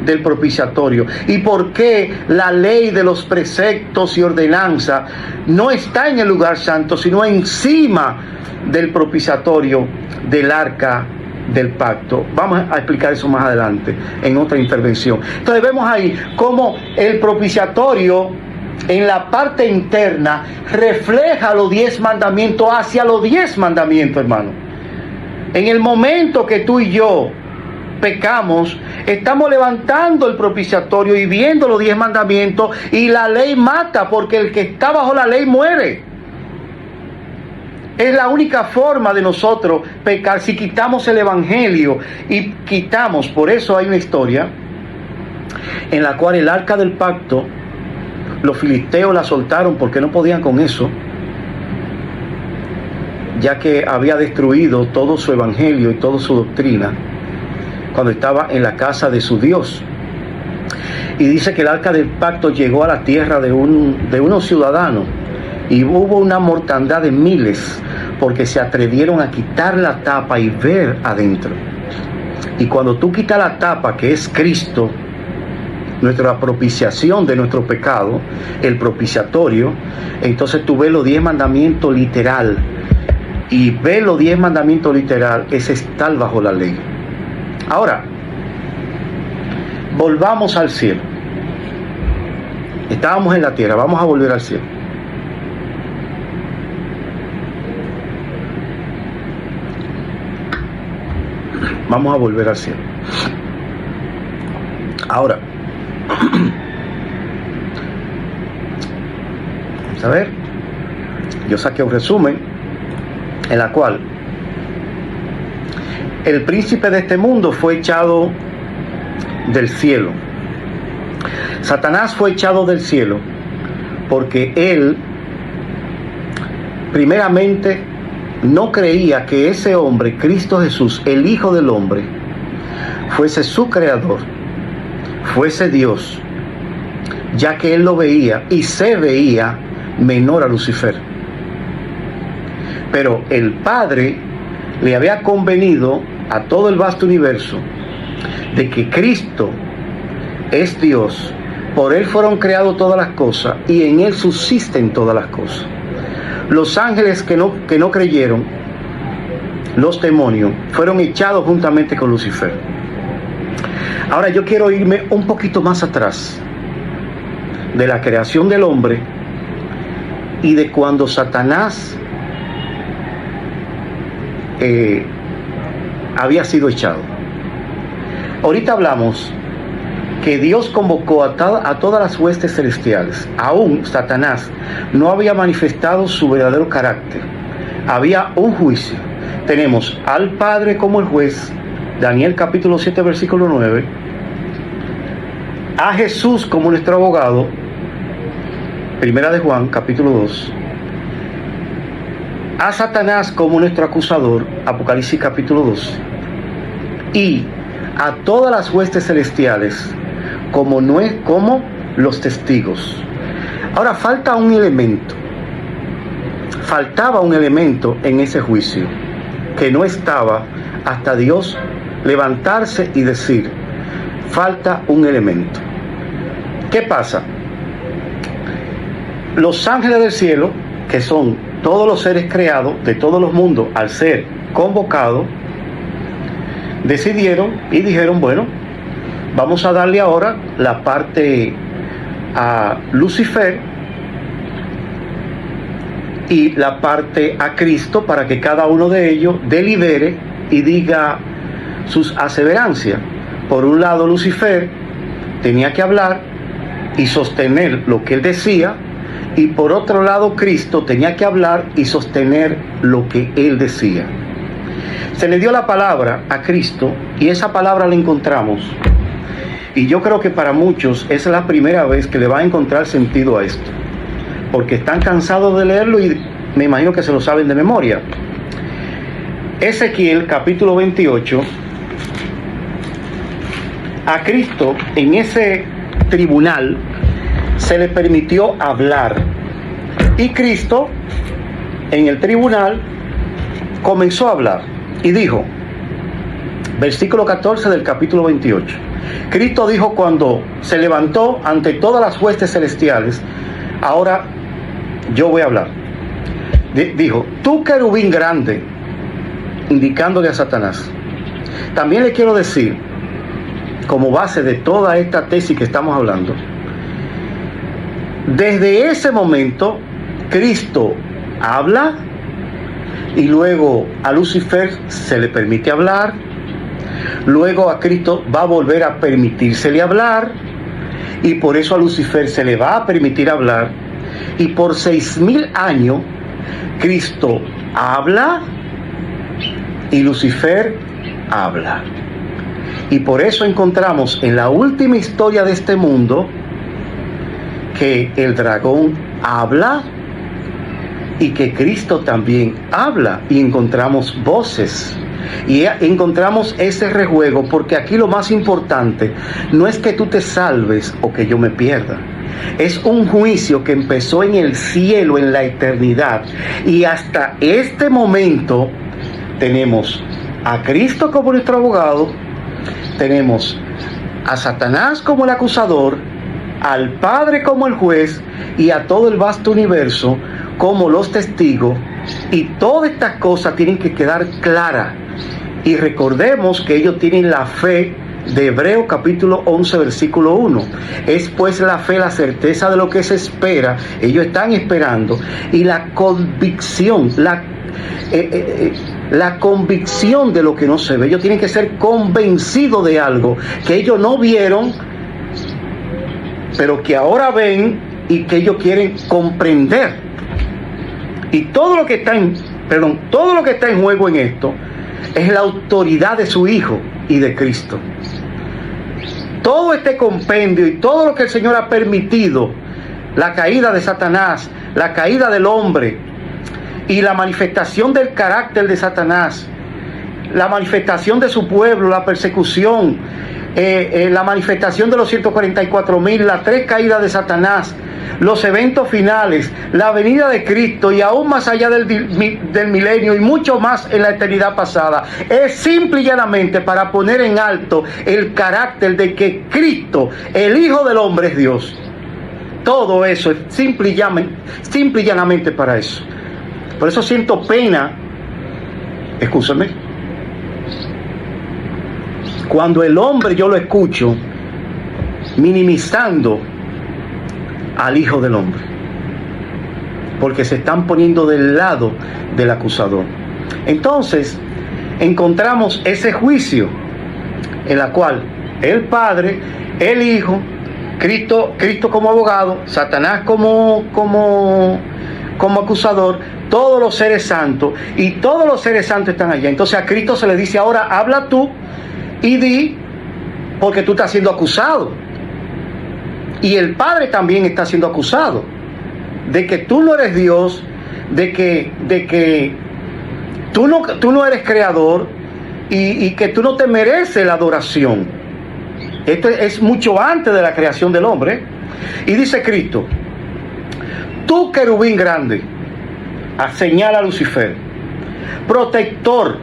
del propiciatorio. Y por qué la ley de los preceptos y ordenanza no está en el lugar santo, sino encima del propiciatorio del arca del pacto. Vamos a explicar eso más adelante en otra intervención. Entonces vemos ahí cómo el propiciatorio en la parte interna refleja los 10 mandamientos hacia los 10 mandamientos, hermano. En el momento que tú y yo pecamos, estamos levantando el propiciatorio y viendo los 10 mandamientos, y la ley mata, porque el que está bajo la ley muere. Es la única forma de nosotros pecar, si quitamos el Evangelio y quitamos. Por eso hay una historia en la cual el arca del pacto, los filisteos la soltaron porque no podían con eso, ya que había destruido todo su Evangelio y toda su doctrina cuando estaba en la casa de su Dios. Y dice que el arca del pacto llegó a la tierra de unos ciudadanos, y hubo una mortandad de miles, porque se atrevieron a quitar la tapa y ver adentro. Y cuando tú quitas la tapa, que es Cristo, nuestra propiciación de nuestro pecado, el propiciatorio, entonces tú ves los 10 mandamientos literal. Y ver los 10 mandamientos literal es estar bajo la ley. Ahora, volvamos al cielo. Estábamos en la tierra, vamos a volver al cielo. Vamos a volver al cielo. Ahora, vamos a ver. Yo saqué un resumen en la cual el príncipe de este mundo fue echado del cielo. Satanás fue echado del cielo porque él, primeramente, no creía que ese hombre, Cristo Jesús, el Hijo del Hombre, fuese su creador, fuese Dios, ya que él lo veía y se veía menor a Lucifer. Pero el Padre le había convenido a todo el vasto universo de que Cristo es Dios, por Él fueron creadas todas las cosas y en Él subsisten todas las cosas. Los ángeles que no creyeron, los demonios, fueron echados juntamente con Lucifer. Ahora yo quiero irme un poquito más atrás de la creación del hombre y de cuando Satanás había sido echado. Ahorita hablamos que Dios convocó a todas las huestes celestiales. Aún Satanás no había manifestado su verdadero carácter. Había un juicio. Tenemos al Padre como el juez, Daniel capítulo 7 versículo 9, a Jesús como nuestro abogado, Primera de Juan, capítulo 2, a Satanás como nuestro acusador, Apocalipsis capítulo 2, y a todas las huestes celestiales como los testigos. Ahora faltaba un elemento en ese juicio que no estaba hasta Dios levantarse y decir: falta un elemento. ¿Qué pasa? Los ángeles del cielo, que son todos los seres creados de todos los mundos, al ser convocados, decidieron y dijeron: bueno, vamos a darle ahora la parte a Lucifer y la parte a Cristo, para que cada uno de ellos delibere y diga sus aseverancias. Por un lado, Lucifer tenía que hablar y sostener lo que él decía, y por otro lado, Cristo tenía que hablar y sostener lo que él decía. Se le dio la palabra a Cristo, y esa palabra la encontramos, y yo creo que para muchos es la primera vez que le va a encontrar sentido a esto, porque están cansados de leerlo y me imagino que se lo saben de memoria. Ezequiel capítulo 28, a Cristo en ese tribunal se le permitió hablar, y Cristo en el tribunal comenzó a hablar y dijo, versículo 14 del capítulo 28, Cristo dijo cuando se levantó ante todas las huestes celestiales: ahora yo voy a hablar. Dijo: tú, querubín grande, indicándole a Satanás. También le quiero decir, como base de toda esta tesis que estamos hablando, desde ese momento Cristo habla, y luego a Lucifer se le permite hablar, luego a Cristo va a volver a permitírsele hablar, y por eso a Lucifer se le va a permitir hablar, y por 6,000 años Cristo habla y Lucifer habla. Y por eso encontramos en la última historia de este mundo que el dragón habla y que Cristo también habla, y encontramos voces y encontramos ese rejuego, porque aquí lo más importante no es que tú te salves o que yo me pierda. Es un juicio que empezó en el cielo, en la eternidad, y hasta este momento tenemos a Cristo como nuestro abogado, tenemos a Satanás como el acusador, al Padre como el juez, y a todo el vasto universo como los testigos, y todas estas cosas tienen que quedar claras. Y recordemos que ellos tienen la fe de Hebreos capítulo 11 versículo 1. Es pues la fe, la certeza de lo que se espera, ellos están esperando, y la convicción, la convicción de lo que no se ve. Ellos tienen que ser convencidos de algo que ellos no vieron, pero que ahora ven y que ellos quieren comprender. Y todo lo que está en juego en esto es la autoridad de su Hijo y de Cristo. Todo este compendio y todo lo que el Señor ha permitido, la caída de Satanás, la caída del hombre y la manifestación del carácter de Satanás, la manifestación de su pueblo, la persecución, la manifestación de los 144,000, las 3 caídas de Satanás, los eventos finales, la venida de Cristo, y aún más allá del milenio y mucho más en la eternidad pasada, es simple y llanamente para poner en alto el carácter de que Cristo, el Hijo del Hombre, es Dios. Todo eso es simple y llanamente para eso. Por eso siento pena, escúchame, cuando el hombre yo lo escucho minimizando al Hijo del Hombre, porque se están poniendo del lado del acusador. Entonces encontramos ese juicio en la cual el Padre, el Hijo, Cristo como abogado, Satanás como acusador, todos los seres santos, y todos los seres santos están allá. Entonces a Cristo se le dice: ahora habla tú y di, porque tú estás siendo acusado. Y el Padre también está siendo acusado. de que tú no eres Dios, de que tú no eres creador y que tú no te mereces la adoración. Esto es mucho antes de la creación del hombre. Y dice Cristo: tú, querubín grande, señala a Lucifer, protector,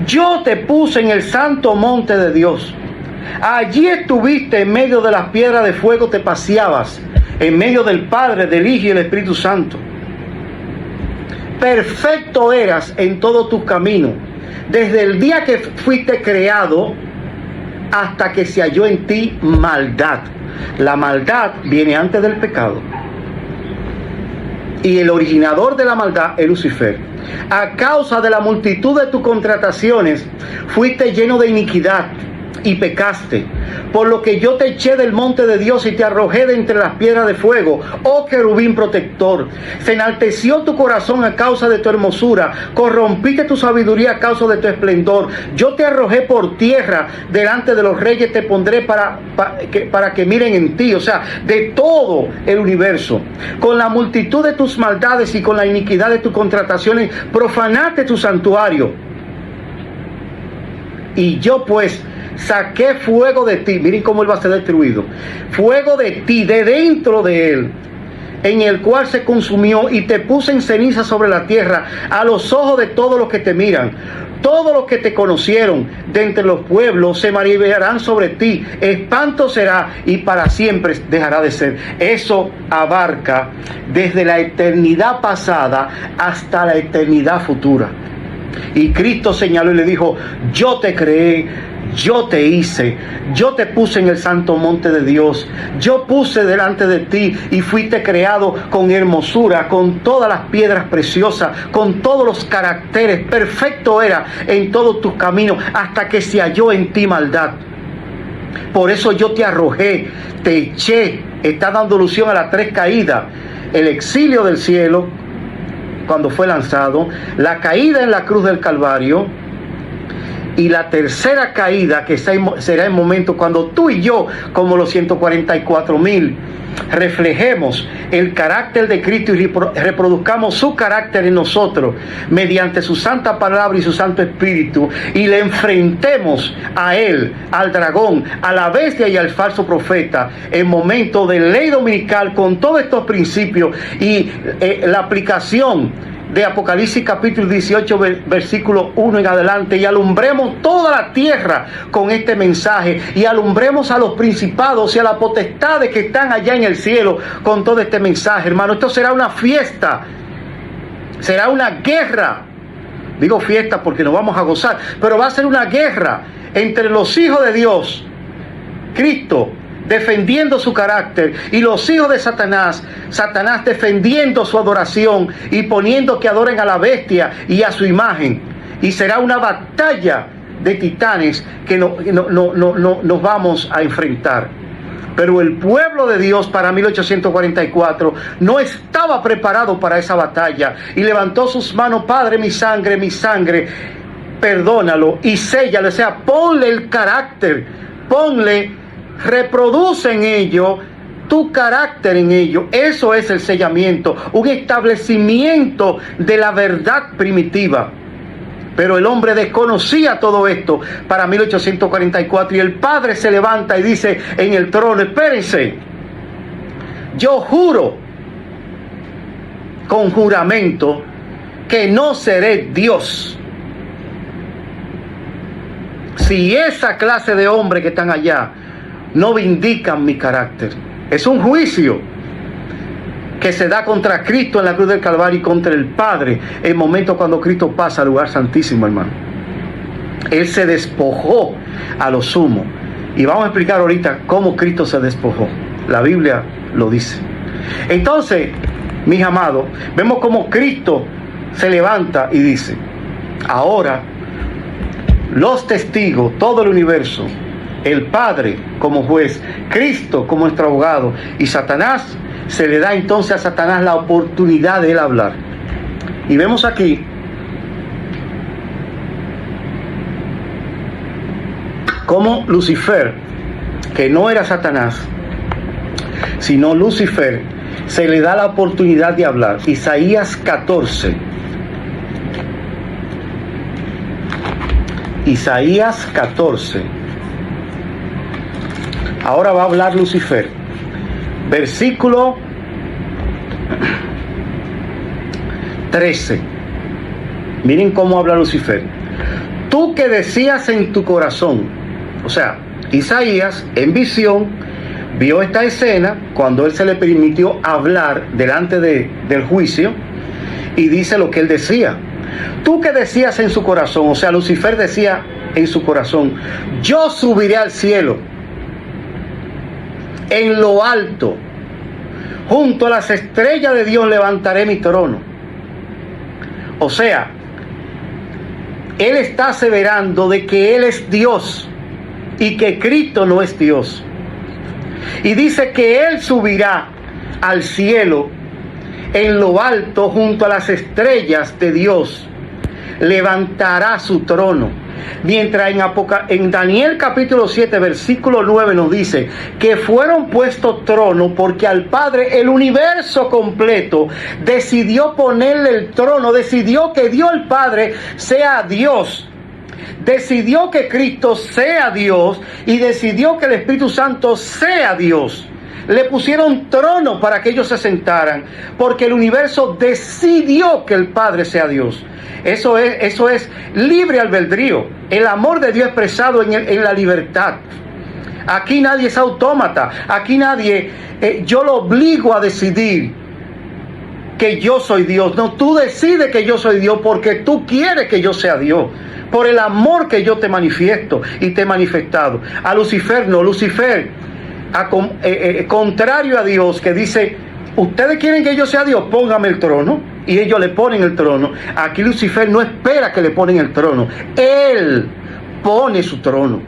yo te puse en el santo monte de Dios. Allí estuviste en medio de las piedras de fuego, te paseabas en medio del Padre, del Hijo y del Espíritu Santo. Perfecto eras en todos tus caminos, desde el día que fuiste creado hasta que se halló en ti maldad. La maldad viene antes del pecado. Y el originador de la maldad es Lucifer. A causa de la multitud de tus contrataciones, fuiste lleno de iniquidad y pecaste, por lo que yo te eché del monte de Dios y te arrojé de entre las piedras de fuego, oh querubín protector. Se enalteció tu corazón a causa de tu hermosura, corrompiste tu sabiduría a causa de tu esplendor. Yo te arrojé por tierra, delante de los reyes te pondré para que miren en ti, o sea, de todo el universo. Con la multitud de tus maldades y con la iniquidad de tus contrataciones, profanaste tu santuario. Y yo pues saqué fuego de ti, miren cómo él va a ser destruido, fuego de ti, de dentro de él, en el cual se consumió, y te puse en ceniza sobre la tierra, a los ojos de todos los que te miran. Todos los que te conocieron de entre los pueblos se maravillarán sobre ti, espanto será y para siempre dejará de ser. Eso abarca desde la eternidad pasada hasta la eternidad futura. Y Cristo señaló y le dijo: yo te creé, yo te hice, yo te puse en el santo monte de Dios, yo puse delante de ti y fuiste creado con hermosura, con todas las piedras preciosas, con todos los caracteres. Perfecto era en todos tus caminos hasta que se halló en ti maldad. Por eso yo te arrojé, te eché. Está dando alusión a las 3 caídas: el exilio del cielo cuando fue lanzado, la caída en la cruz del Calvario, y la tercera caída que será el momento cuando tú y yo, como los 144,000, reflejemos el carácter de Cristo y reproduzcamos su carácter en nosotros mediante su santa palabra y su santo espíritu, y le enfrentemos a él, al dragón, a la bestia y al falso profeta en momento de ley dominical, con todos estos principios y la aplicación de Apocalipsis capítulo 18 versículo 1 en adelante, y alumbremos toda la tierra con este mensaje, y alumbremos a los principados y a las potestades que están allá en el cielo con todo este mensaje. Hermano, esto será una fiesta, será una guerra. Digo fiesta porque nos vamos a gozar, pero va a ser una guerra entre los hijos de Dios, Cristo defendiendo su carácter, y los hijos de Satanás, Satanás defendiendo su adoración y poniendo que adoren a la bestia y a su imagen. Y será una batalla de titanes que nos vamos a enfrentar. Pero el pueblo de Dios para 1844 no estaba preparado para esa batalla, y levantó sus manos: Padre, mi sangre, perdónalo y séllalo. O sea, ponle el carácter, reproduce en ello tu carácter en ello. Eso es el sellamiento, un establecimiento de la verdad primitiva. Pero el hombre desconocía todo esto para 1844, y el Padre se levanta y dice en el trono: espérense, yo juro con juramento que no seré Dios si esa clase de hombres que están allá no vindican mi carácter. Es un juicio que se da contra Cristo en la cruz del Calvario y contra el Padre en el momento cuando Cristo pasa al lugar santísimo, hermano. Él se despojó a lo sumo, y vamos a explicar ahorita cómo Cristo se despojó. La Biblia lo dice. Entonces, mis amados, vemos cómo Cristo se levanta y dice: ahora los testigos, todo el universo, el Padre como juez, Cristo como nuestro abogado, y Satanás, se le da entonces a Satanás la oportunidad de él hablar. Y vemos aquí cómo Lucifer, que no era Satanás, sino Lucifer, se le da la oportunidad de hablar. Isaías 14. Isaías 14. Ahora va a hablar Lucifer. Versículo 13. Miren cómo habla Lucifer. Tú que decías en tu corazón, o sea, Isaías en visión vio esta escena cuando él se le permitió hablar delante del juicio, y dice lo que él decía. Tú que decías en su corazón, o sea, Lucifer decía en su corazón, yo subiré al cielo, en lo alto, junto a las estrellas de Dios levantaré mi trono. O sea, él está aseverando de que él es Dios y que Cristo no es Dios. Y dice que él subirá al cielo, en lo alto, junto a las estrellas de Dios, levantará su trono. Mientras en Daniel capítulo 7, versículo 9 nos dice que fueron puestos tronos porque al Padre, el universo completo, decidió ponerle el trono, decidió que Dios el Padre sea Dios, decidió que Cristo sea Dios y decidió que el Espíritu Santo sea Dios. Le pusieron trono para que ellos se sentaran, porque el universo decidió que el Padre sea Dios. Eso es libre albedrío, el amor de Dios expresado en la libertad. Aquí nadie es autómata, aquí nadie, yo lo obligo a decidir que yo soy Dios. No, tú decides que yo soy Dios porque tú quieres que yo sea Dios, por el amor que yo te manifiesto y te he manifestado. A Lucifer no, Lucifer, contrario a Dios, que dice, ustedes quieren que yo sea Dios, póngame el trono, y ellos le ponen el trono. Aquí Lucifer no espera que le ponen el trono, él pone su trono,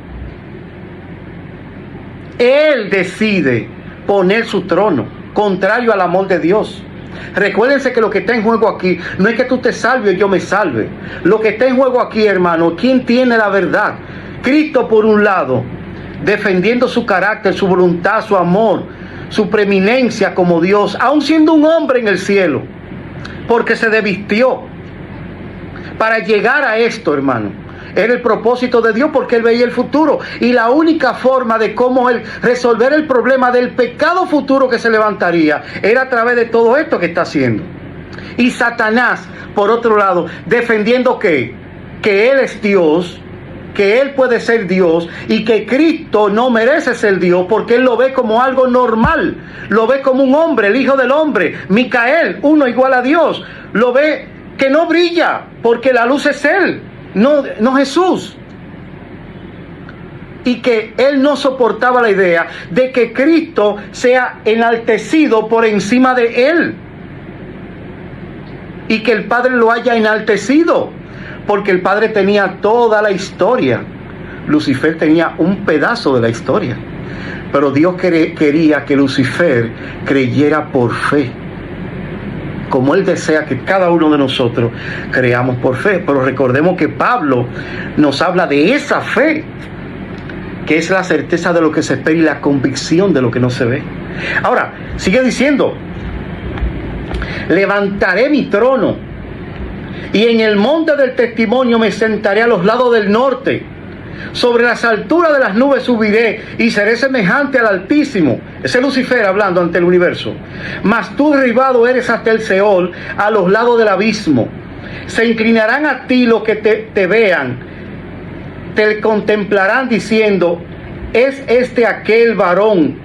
él decide poner su trono, contrario al amor de Dios. Recuérdense que lo que está en juego aquí no es que tú te salves o yo me salve. Lo que está en juego aquí, hermano, ¿quién tiene la verdad? Cristo por un lado, defendiendo su carácter, su voluntad, su amor, su preeminencia como Dios, aun siendo un hombre en el cielo, porque se desvistió para llegar a esto, hermano. Era el propósito de Dios, porque él veía el futuro, y la única forma de cómo él resolver el problema del pecado futuro que se levantaría era a través de todo esto que está haciendo. Y Satanás, por otro lado, defendiendo que él es Dios, que él puede ser Dios y que Cristo no merece ser Dios, porque él lo ve como algo normal, lo ve como un hombre, el hijo del hombre, Micael, uno igual a Dios, lo ve que no brilla porque la luz es él, no Jesús. Y que él no soportaba la idea de que Cristo sea enaltecido por encima de él y que el Padre lo haya enaltecido, porque el Padre tenía toda la historia, Lucifer tenía un pedazo de la historia, pero Dios quería que Lucifer creyera por fe, como él desea que cada uno de nosotros creamos por fe. Pero recordemos que Pablo nos habla de esa fe, que es la certeza de lo que se espera y la convicción de lo que no se ve. Ahora, sigue diciendo, levantaré mi trono y en el monte del testimonio me sentaré a los lados del norte. Sobre las alturas de las nubes subiré y seré semejante al Altísimo. Ese es Lucifer hablando ante el universo. Mas tú derribado eres hasta el Seol, a los lados del abismo. Se inclinarán a ti los que te vean, te contemplarán diciendo, ¿es este aquel varón?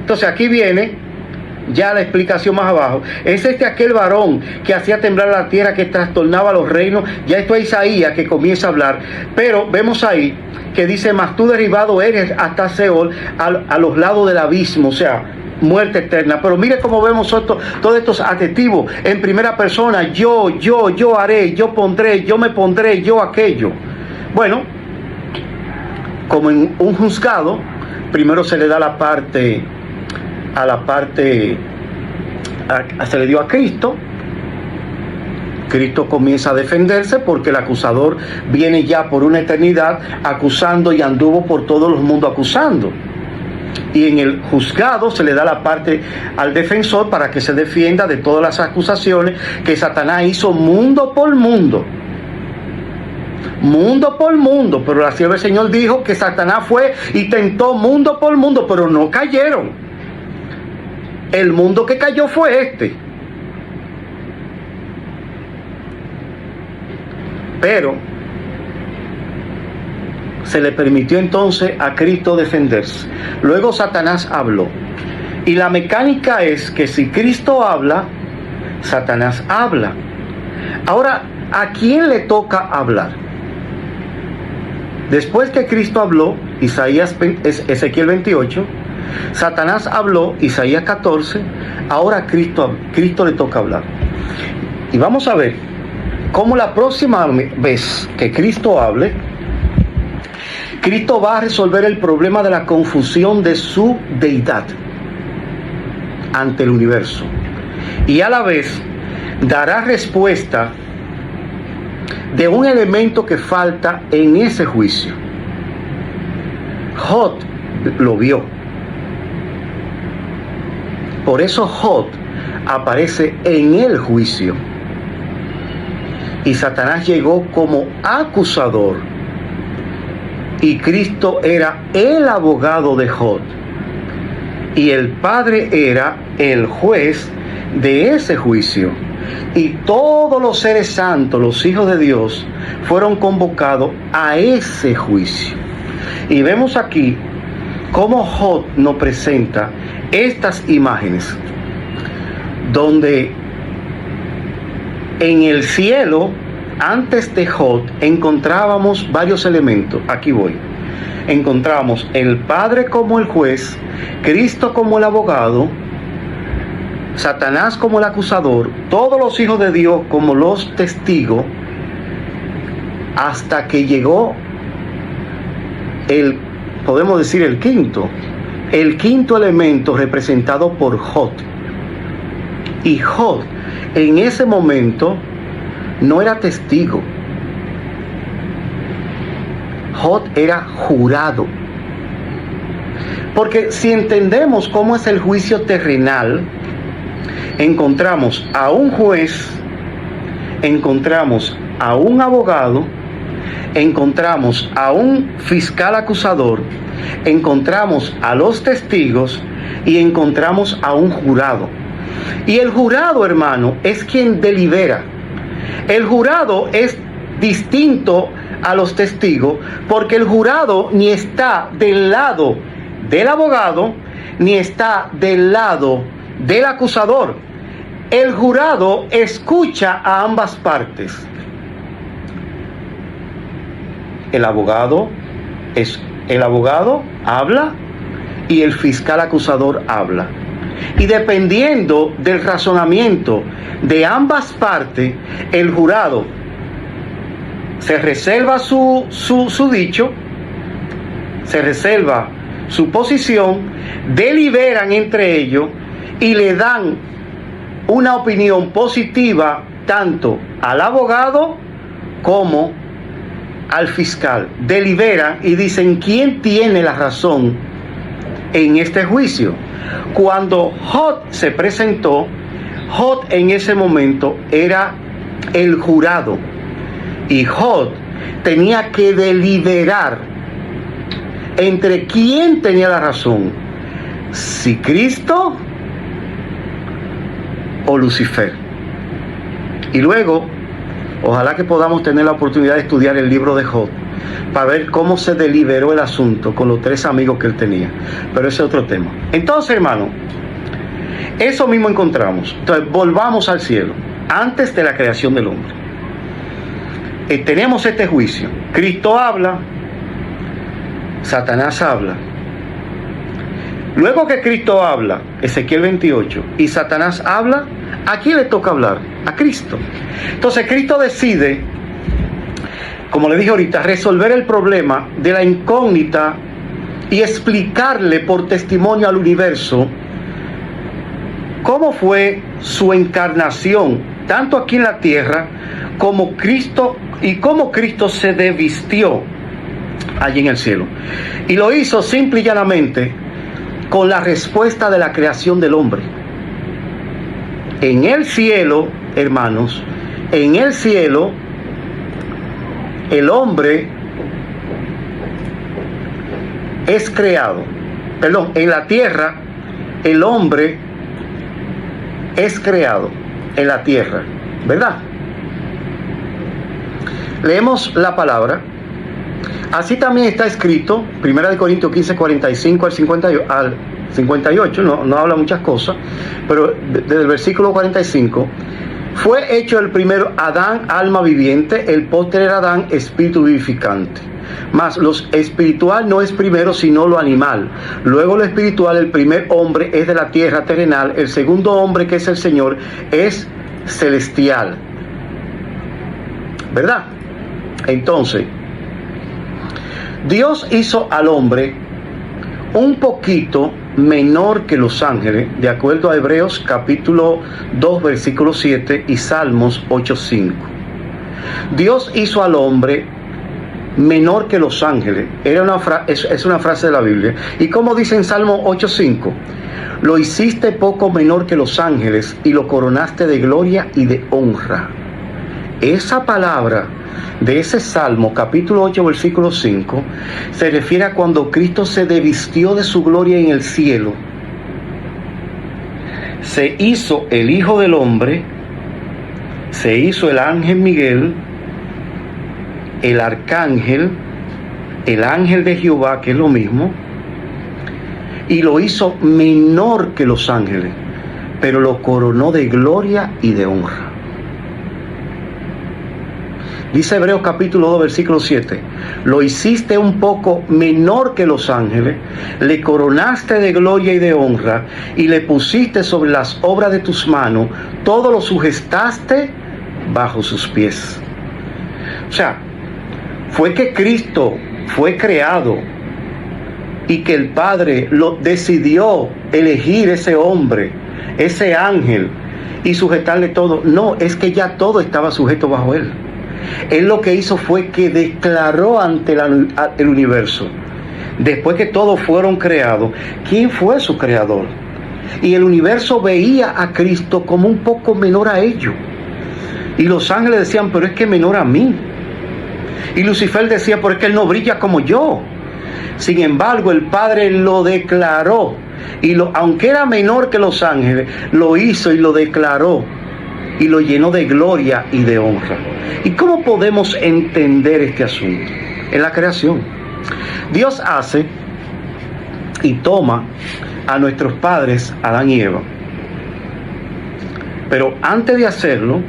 Entonces aquí viene ya la explicación más abajo. ¿Es este aquel varón que hacía temblar la tierra, que trastornaba los reinos? Ya esto es Isaías que comienza a hablar, pero vemos ahí que dice, mas tú derribado eres hasta Seol, a los lados del abismo, o sea, muerte eterna. Pero mire cómo vemos todos estos adjetivos en primera persona: yo haré, yo pondré, yo me pondré, yo aquello. Bueno, como en un juzgado, primero se le da se le dio a Cristo. Cristo comienza a defenderse porque el acusador viene ya por una eternidad acusando y anduvo por todos los mundos acusando. Y en el juzgado se le da la parte al defensor para que se defienda de todas las acusaciones que Satanás hizo mundo por mundo. Mundo por mundo. Pero la sierva del Señor dijo que Satanás fue y tentó mundo por mundo, pero no cayeron. El mundo que cayó fue este. Pero se le permitió entonces a Cristo defenderse. Luego Satanás habló. Y la mecánica es que si Cristo habla, Satanás habla. Ahora, ¿a quién le toca hablar? Después que Cristo habló, Ezequiel 28, Satanás habló, Isaías 14, ahora Cristo le toca hablar. Y vamos a ver cómo la próxima vez que Cristo hable, Cristo va a resolver el problema de la confusión de su deidad ante el universo. Y a la vez dará respuesta de un elemento que falta en ese juicio. Jod lo vio. Por eso Jod aparece en el juicio. Y Satanás llegó como acusador. Y Cristo era el abogado de Jod. Y el Padre era el juez de ese juicio. Y todos los seres santos, los hijos de Dios, fueron convocados a ese juicio. Y vemos aquí cómo Jod nos presenta estas imágenes, donde en el cielo, antes de Jod, encontrábamos varios elementos. Aquí voy. Encontramos el Padre como el juez, Cristo como el abogado, Satanás como el acusador, todos los hijos de Dios como los testigos, hasta que llegó podemos decir el quinto elemento representado por Jod. Y Jod en ese momento no era testigo. Jod era jurado. Porque si entendemos cómo es el juicio terrenal, encontramos a un juez, encontramos a un abogado, encontramos a un fiscal acusador, encontramos a los testigos y encontramos a un jurado. Y el jurado, hermano, es quien delibera. El jurado es distinto a los testigos porque el jurado ni está del lado del abogado ni está del lado del acusador. El jurado escucha a ambas partes. El abogado habla y el fiscal acusador habla. Y dependiendo del razonamiento de ambas partes, el jurado se reserva su dicho, se reserva su posición, deliberan entre ellos y le dan una opinión positiva tanto al abogado como al fiscal. Deliberan y dicen quién tiene la razón en este juicio. Cuando Jod se presentó, Jod en ese momento era el jurado y Jod tenía que deliberar entre quién tenía la razón, si Cristo o Lucifer. Y luego, ojalá que podamos tener la oportunidad de estudiar el libro de Jod para ver cómo se deliberó el asunto con los 3 amigos que él tenía. Pero ese es otro tema. Entonces, hermano, eso mismo encontramos. Entonces, volvamos al cielo, antes de la creación del hombre. Tenemos este juicio. Cristo habla, Satanás habla. Luego que Cristo habla, Ezequiel 28, y Satanás habla, ¿a quién le toca hablar? A Cristo. Entonces Cristo decide, como le dije ahorita, resolver el problema de la incógnita y explicarle por testimonio al universo cómo fue su encarnación, tanto aquí en la tierra como Cristo, y cómo Cristo se desvistió allí en el cielo. Y lo hizo simple y llanamente con la respuesta de la creación del hombre. En el cielo, hermanos, en el cielo, el hombre es creado. Perdón, en la tierra, el hombre es creado en la tierra, ¿verdad? Leemos la palabra. Así también está escrito, 1 Corintios 15, 45 al 58, no habla muchas cosas, pero desde el versículo 45, fue hecho el primero Adán, alma viviente, el posterior Adán, espíritu vivificante. Mas lo espiritual no es primero sino lo animal, luego lo espiritual. El primer hombre es de la tierra terrenal, el segundo hombre, que es el Señor, es celestial, ¿verdad? Entonces, Dios hizo al hombre un poquito menor que los ángeles, de acuerdo a Hebreos capítulo 2 versículo 7 y Salmos 8:5. Dios hizo al hombre menor que los ángeles. Es una frase de la Biblia. Y como dice en Salmo 8:5, lo hiciste poco menor que los ángeles y lo coronaste de gloria y de honra. Esa palabra de ese Salmo, capítulo 8, versículo 5, se refiere a cuando Cristo se desvistió de su gloria en el cielo. Se hizo el Hijo del Hombre, se hizo el ángel Miguel, el arcángel, el ángel de Jehová, que es lo mismo, y lo hizo menor que los ángeles, pero lo coronó de gloria y de honra. Dice Hebreos capítulo 2 versículo 7, lo hiciste un poco menor que los ángeles, le coronaste de gloria y de honra, y le pusiste sobre las obras de tus manos, todo lo sujetaste bajo sus pies. O sea, fue que Cristo fue creado y que el Padre lo decidió elegir ese hombre, ese ángel, y sujetarle todo. No, es que ya todo estaba sujeto bajo él. Él lo que hizo fue que declaró ante el universo, después que todos fueron creados, quién fue su creador. Y el universo veía a Cristo como un poco menor a ellos. Y los ángeles decían, pero es que menor a mí. Y Lucifer decía, pero es que él no brilla como yo. Sin embargo, el Padre lo declaró. Y aunque era menor que los ángeles, lo hizo y lo declaró. Y lo llenó de gloria y de honra. ¿Y cómo podemos entender este asunto? En la creación. Dios hace y toma a nuestros padres, Adán y Eva. Pero antes de hacerlo,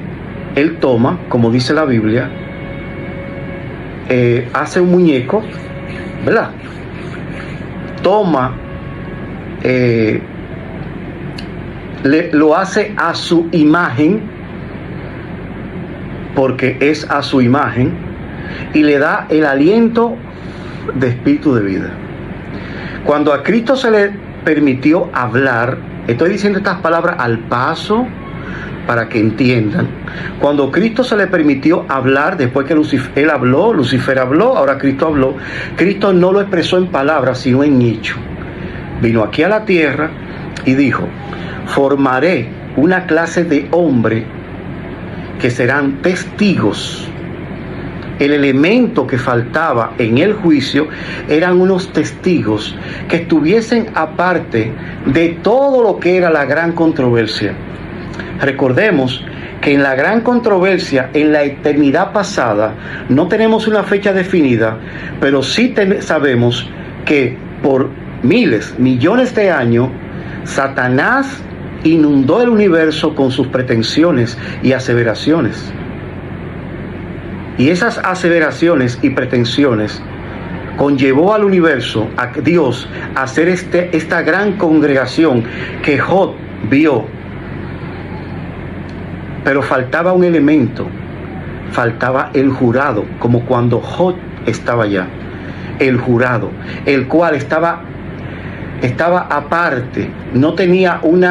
Él toma, como dice la Biblia, hace un muñeco, ¿verdad? Toma, lo hace a su imagen, porque es a su imagen, y le da el aliento de espíritu de vida. Cuando a Cristo se le permitió hablar, estoy diciendo estas palabras al paso para que entiendan. Cuando Cristo se le permitió hablar, después que Lucifer habló, ahora Cristo habló. Cristo no lo expresó en palabras, sino en hecho. Vino aquí a la tierra y dijo, formaré una clase de hombre que serán testigos. El elemento que faltaba en el juicio eran unos testigos que estuviesen aparte de todo lo que era la gran controversia. Recordemos que en la gran controversia, en la eternidad pasada, no tenemos una fecha definida, pero sí sabemos que por miles, millones de años, Satanás inundó el universo con sus pretensiones y aseveraciones. Y esas aseveraciones y pretensiones conllevó al universo, a Dios, a hacer esta gran congregación que Job vio. Pero faltaba un elemento, faltaba el jurado, como cuando Job estaba allá. El jurado, el cual estaba aparte, no tenía un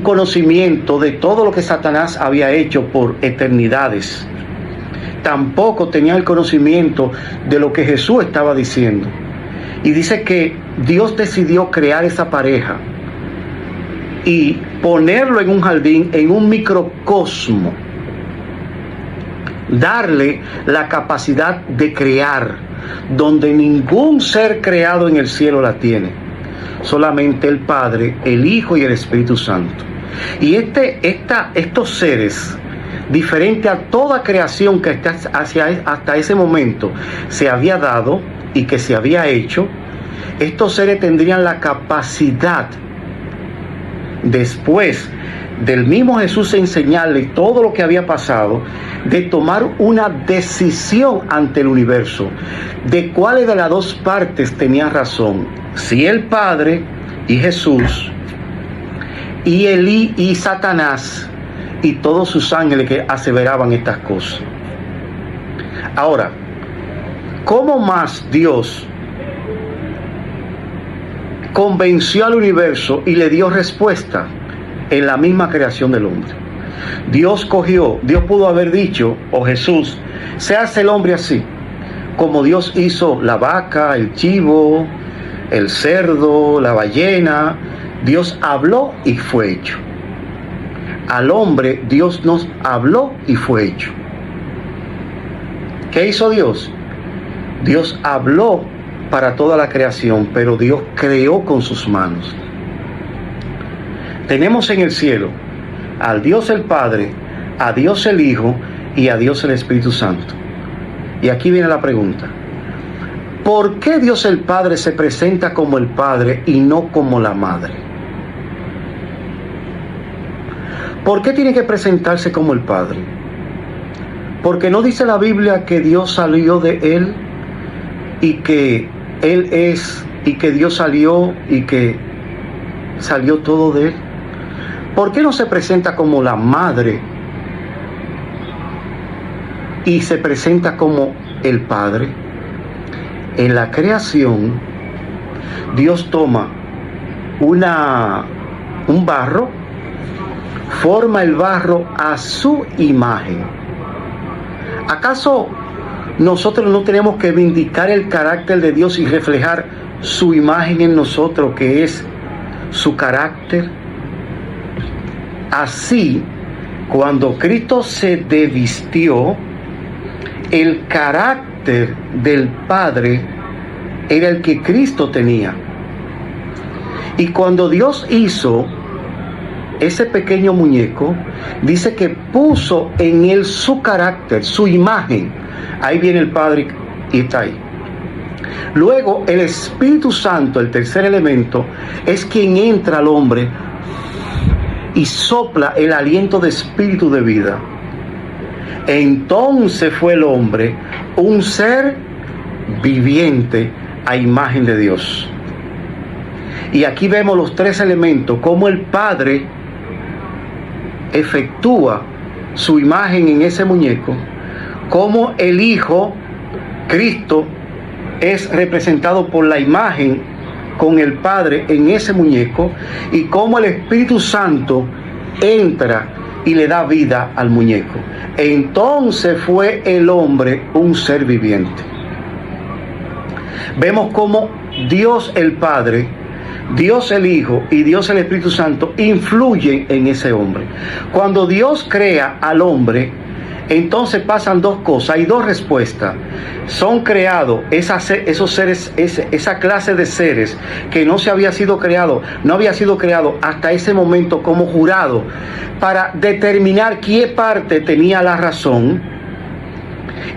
conocimiento de todo lo que Satanás había hecho por eternidades. Tampoco tenía el conocimiento de lo que Jesús estaba diciendo. Y dice que Dios decidió crear esa pareja y ponerlo en un jardín, en un microcosmo, darle la capacidad de crear, donde ningún ser creado en el cielo la tiene, solamente el Padre, el Hijo y el Espíritu Santo. Y estos seres, diferente a toda creación que hasta ese momento se había dado y que se había hecho, estos seres tendrían la capacidad, después del mismo Jesús enseñarle todo lo que había pasado, de tomar una decisión ante el universo, de cuáles de las dos partes tenían razón, si el Padre y Jesús, y Elí y Satanás, y todos sus ángeles que aseveraban estas cosas. Ahora, ¿cómo más Dios convenció al universo y le dio respuesta en la misma creación del hombre? Dios pudo haber dicho, o Jesús, se hace el hombre así, como Dios hizo la vaca, el chivo, el cerdo, la ballena. Dios habló y fue hecho. Al hombre Dios nos habló y fue hecho. ¿Qué hizo Dios? Dios habló para toda la creación, pero Dios creó con sus manos. Tenemos en el cielo al Dios el Padre, a Dios el Hijo y a Dios el Espíritu Santo. Y aquí viene la pregunta: ¿por qué Dios el Padre se presenta como el Padre y no como la Madre? ¿Por qué tiene que presentarse como el Padre? Porque no dice la Biblia que Dios salió de Él y que Él es, y que Dios salió y que salió todo de Él. ¿Por qué no se presenta como la Madre y se presenta como el Padre? En la creación, Dios toma un barro, forma el barro a su imagen. ¿Acaso nosotros no tenemos que vindicar el carácter de Dios y reflejar su imagen en nosotros, que es su carácter? Así, cuando Cristo se desvistió, el carácter del Padre era el que Cristo tenía. Y cuando Dios hizo ese pequeño muñeco, dice que puso en él su carácter, su imagen. Ahí viene el Padre y está ahí. Luego el Espíritu Santo, el tercer elemento, es quien entra al hombre y sopla el aliento de espíritu de vida. Entonces fue el hombre un ser viviente a imagen de Dios. Y aquí vemos los tres elementos, cómo el Padre efectúa su imagen en ese muñeco, cómo el Hijo, Cristo, es representado por la imagen con el Padre en ese muñeco, y cómo el Espíritu Santo entra y le da vida al muñeco. Entonces fue el hombre un ser viviente. Vemos cómo Dios el Padre, Dios el Hijo y Dios el Espíritu Santo influyen en ese hombre. Cuando Dios crea al hombre, entonces pasan dos cosas, hay dos respuestas. Son creados esos seres, esa clase de seres que no había sido creado hasta ese momento como jurado para determinar qué parte tenía la razón.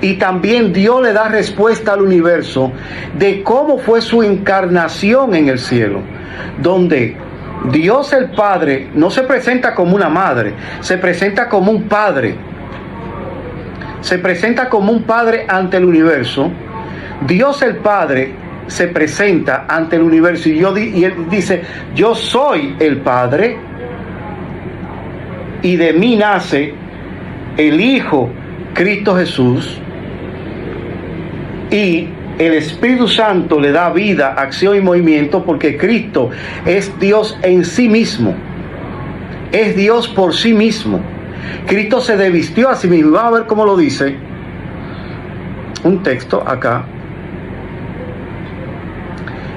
Y también Dios le da respuesta al universo de cómo fue su encarnación en el cielo, donde Dios el Padre no se presenta como una madre, se presenta como un padre. Se presenta como un padre ante el universo. Dios el Padre se presenta ante el universo y él dice: yo soy el Padre y de mí nace el Hijo, Cristo Jesús, y el Espíritu Santo le da vida, acción y movimiento, porque Cristo es Dios en sí mismo, es Dios por sí mismo. Cristo se desvistió a sí mismo. Vamos a ver cómo lo dice un texto acá.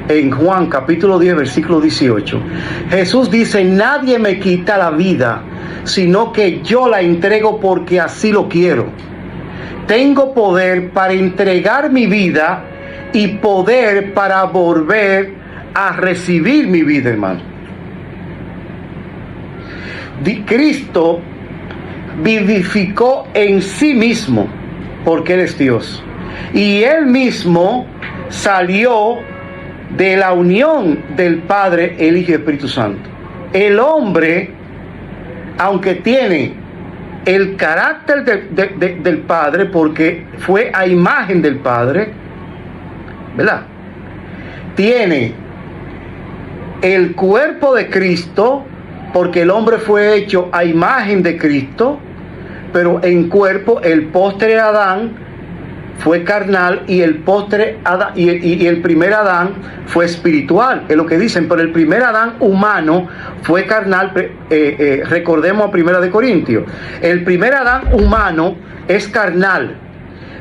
en Juan capítulo 10, versículo 18, Jesús dice: nadie me quita la vida, sino que yo la entrego porque así lo quiero. Tengo poder para entregar mi vida y poder para volver a recibir mi vida, hermano. Cristo vivificó en sí mismo, porque Él es Dios, y Él mismo salió de la unión del Padre, el Hijo y el Espíritu Santo. El hombre, aunque tiene el carácter del Padre, porque fue a imagen del Padre, ¿verdad? Tiene el cuerpo de Cristo, porque el hombre fue hecho a imagen de Cristo, pero en cuerpo. El postre Adán fue carnal y el postre Adán, y el primer Adán fue espiritual, es lo que dicen. Pero el primer Adán humano fue carnal. Recordemos a 1 de Corintios, el primer Adán humano es carnal,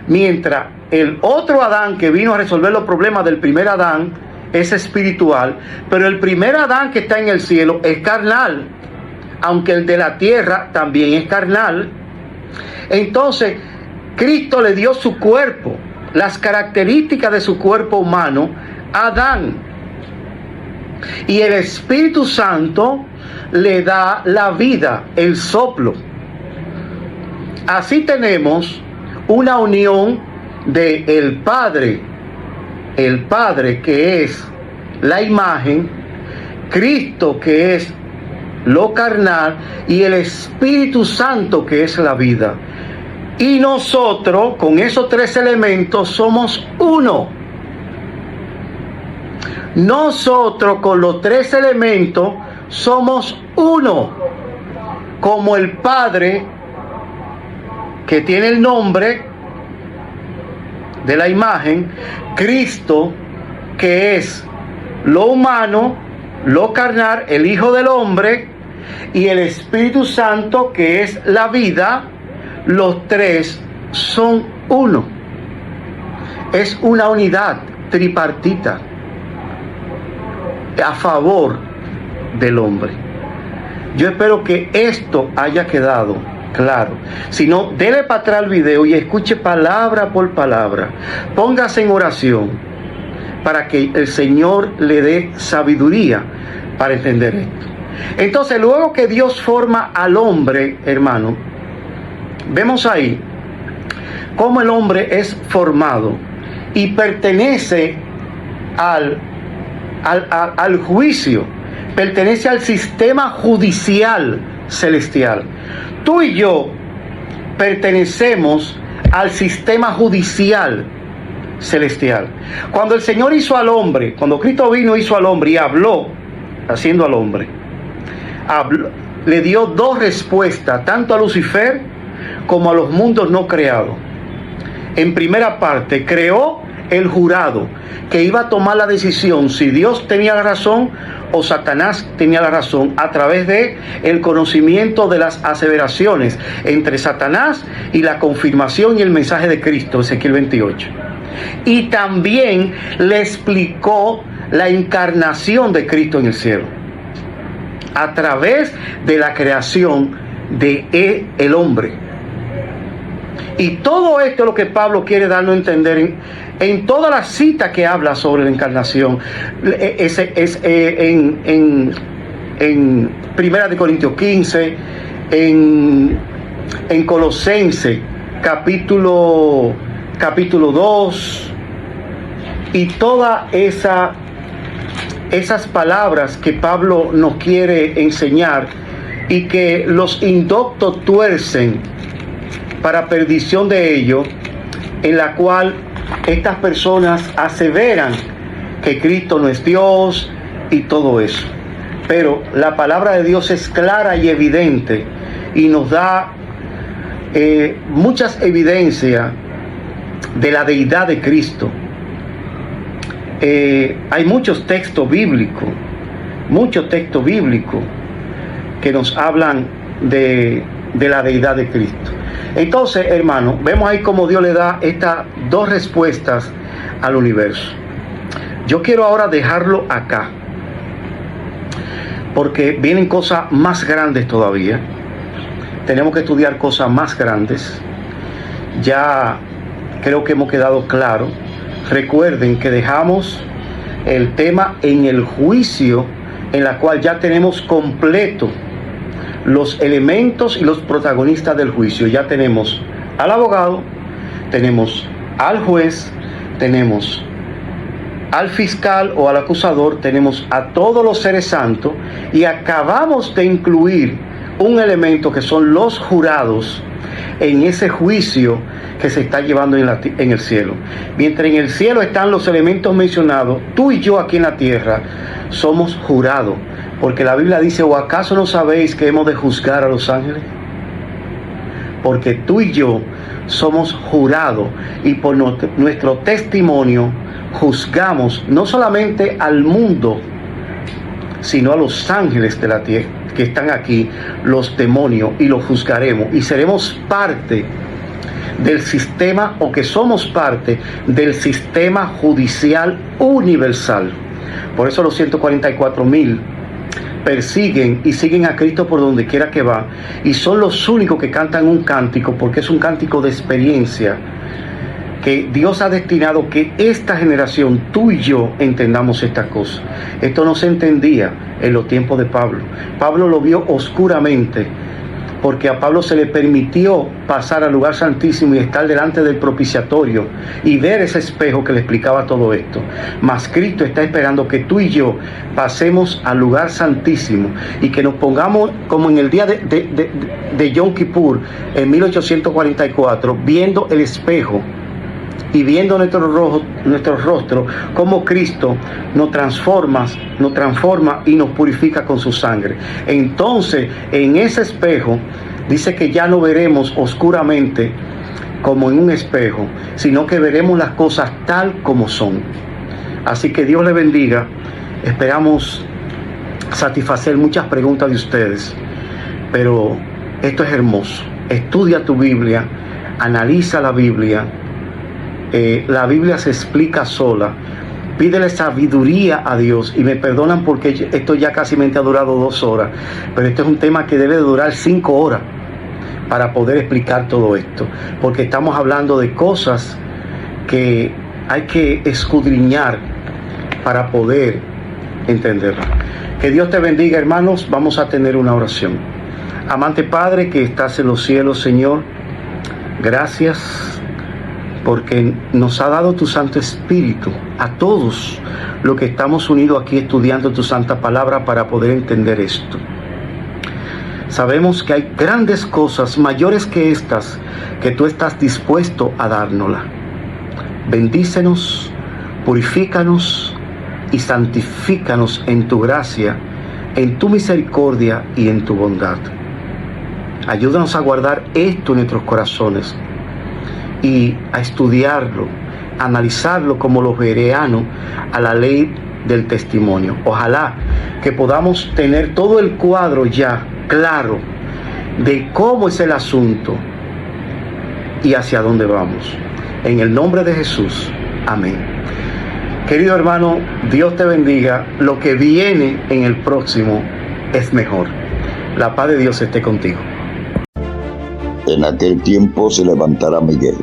mientras el otro Adán que vino a resolver los problemas del primer Adán es espiritual. Pero el primer Adán que está en el cielo es carnal, aunque el de la tierra también es carnal. Entonces Cristo le dio su cuerpo, las características de su cuerpo humano a Adán, y el Espíritu Santo le da la vida, el soplo. Así tenemos una unión de el Padre que es la imagen, Cristo que es lo carnal, y el Espíritu Santo que es la vida. Y nosotros, con esos tres elementos, somos uno. Nosotros, con los tres elementos, somos uno. Como el Padre, que tiene el nombre de la imagen, Cristo, que es lo humano, lo carnal, el Hijo del Hombre, y el Espíritu Santo, que es la vida. Los tres son uno. Es una unidad tripartita a favor del hombre. Yo espero que esto haya quedado claro. Si no, dele para atrás el video y escuche palabra por palabra. Póngase en oración para que el Señor le dé sabiduría para entender esto. Entonces, luego que Dios forma al hombre, hermano, vemos ahí cómo el hombre es formado y pertenece al juicio, pertenece al sistema judicial celestial. Tú y yo pertenecemos al sistema judicial celestial. Cuando el Señor hizo al hombre, cuando Cristo vino, hizo al hombre y habló, haciendo al hombre, le dio dos respuestas, tanto a Lucifer como a los mundos no creados. En primera parte, creó el jurado que iba a tomar la decisión si Dios tenía la razón o Satanás tenía la razón, a través de el conocimiento de las aseveraciones entre Satanás y la confirmación y el mensaje de Cristo, Ezequiel 28. Y también le explicó la encarnación de Cristo en el cielo a través de la creación de el hombre. Y todo esto es lo que Pablo quiere darnos a entender en toda la cita que habla sobre la encarnación. En 1 de Corintios 15, en Colosenses capítulo 2, y todas esas palabras que Pablo nos quiere enseñar y que los indoctos tuercen para perdición de ellos, en la cual estas personas aseveran que Cristo no es Dios y todo eso. Pero la palabra de Dios es clara y evidente y nos da muchas evidencias de la deidad de Cristo. Hay muchos textos bíblicos que nos hablan de la deidad de Cristo. Entonces, hermano, vemos ahí cómo Dios le da estas dos respuestas al universo. Yo quiero ahora dejarlo acá, porque vienen cosas más grandes todavía. Tenemos que estudiar cosas más grandes. Ya creo que hemos quedado claro. Recuerden que dejamos el tema en el juicio, en la cual ya tenemos completo los elementos y los protagonistas del juicio. Ya tenemos al abogado, tenemos al juez, tenemos al fiscal o al acusador, tenemos a todos los seres santos, y acabamos de incluir un elemento que son los jurados en ese juicio que se está llevando en el cielo. Mientras en el cielo están los elementos mencionados, tú y yo aquí en la tierra somos jurados, porque la Biblia dice: ¿o acaso no sabéis que hemos de juzgar a los ángeles? Porque tú y yo somos jurados, y por nuestro testimonio juzgamos no solamente al mundo, sino a los ángeles de la tierra que están aquí, los demonios, y los juzgaremos, y seremos parte del sistema, o que somos parte del sistema judicial universal. Por eso los 144,000 persiguen y siguen a Cristo por donde quiera que va, y son los únicos que cantan un cántico, porque es un cántico de experiencia que Dios ha destinado que esta generación, tú y yo, entendamos esta cosa. Esto no se entendía en los tiempos de Pablo. Pablo lo vio oscuramente, porque a Pablo se le permitió pasar al lugar santísimo y estar delante del propiciatorio y ver ese espejo que le explicaba todo esto. Mas Cristo está esperando que tú y yo pasemos al lugar santísimo y que nos pongamos como en el día de Yom Kippur en 1844, viendo el espejo y viendo nuestro rostro, como Cristo nos transforma y nos purifica con su sangre. Entonces, en ese espejo, dice que ya no veremos oscuramente como en un espejo, sino que veremos las cosas tal como son. Así que Dios le bendiga. Esperamos satisfacer muchas preguntas de ustedes, pero esto es hermoso. Estudia tu Biblia, analiza la Biblia. La Biblia se explica sola. Pídele sabiduría a Dios, y me perdonan porque esto ya casi me ha durado 2 horas, pero este es un tema que debe de durar 5 horas para poder explicar todo esto, porque estamos hablando de cosas que hay que escudriñar para poder entenderlo. Que Dios te bendiga, hermanos. Vamos a tener una oración. Amante Padre que estás en los cielos, Señor, gracias porque nos ha dado tu Santo Espíritu a todos los que estamos unidos aquí estudiando tu santa palabra para poder entender esto. Sabemos que hay grandes cosas mayores que estas que tú estás dispuesto a dárnosla. Bendícenos, purifícanos y santifícanos en tu gracia, en tu misericordia y en tu bondad. Ayúdanos a guardar esto en nuestros corazones y a estudiarlo, a analizarlo como los bereanos a la ley del testimonio. Ojalá que podamos tener todo el cuadro ya claro de cómo es el asunto y hacia dónde vamos. En el nombre de Jesús, amén. Querido hermano, Dios te bendiga. Lo que viene en el próximo es mejor. La paz de Dios esté contigo. En aquel tiempo se levantará Miguel,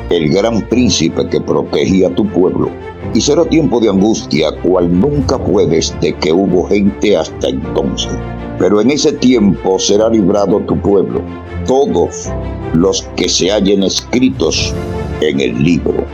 el gran príncipe que protegía a tu pueblo, y será tiempo de angustia, cual nunca fue desde que hubo gente hasta entonces. Pero en ese tiempo será librado tu pueblo, todos los que se hallen escritos en el libro.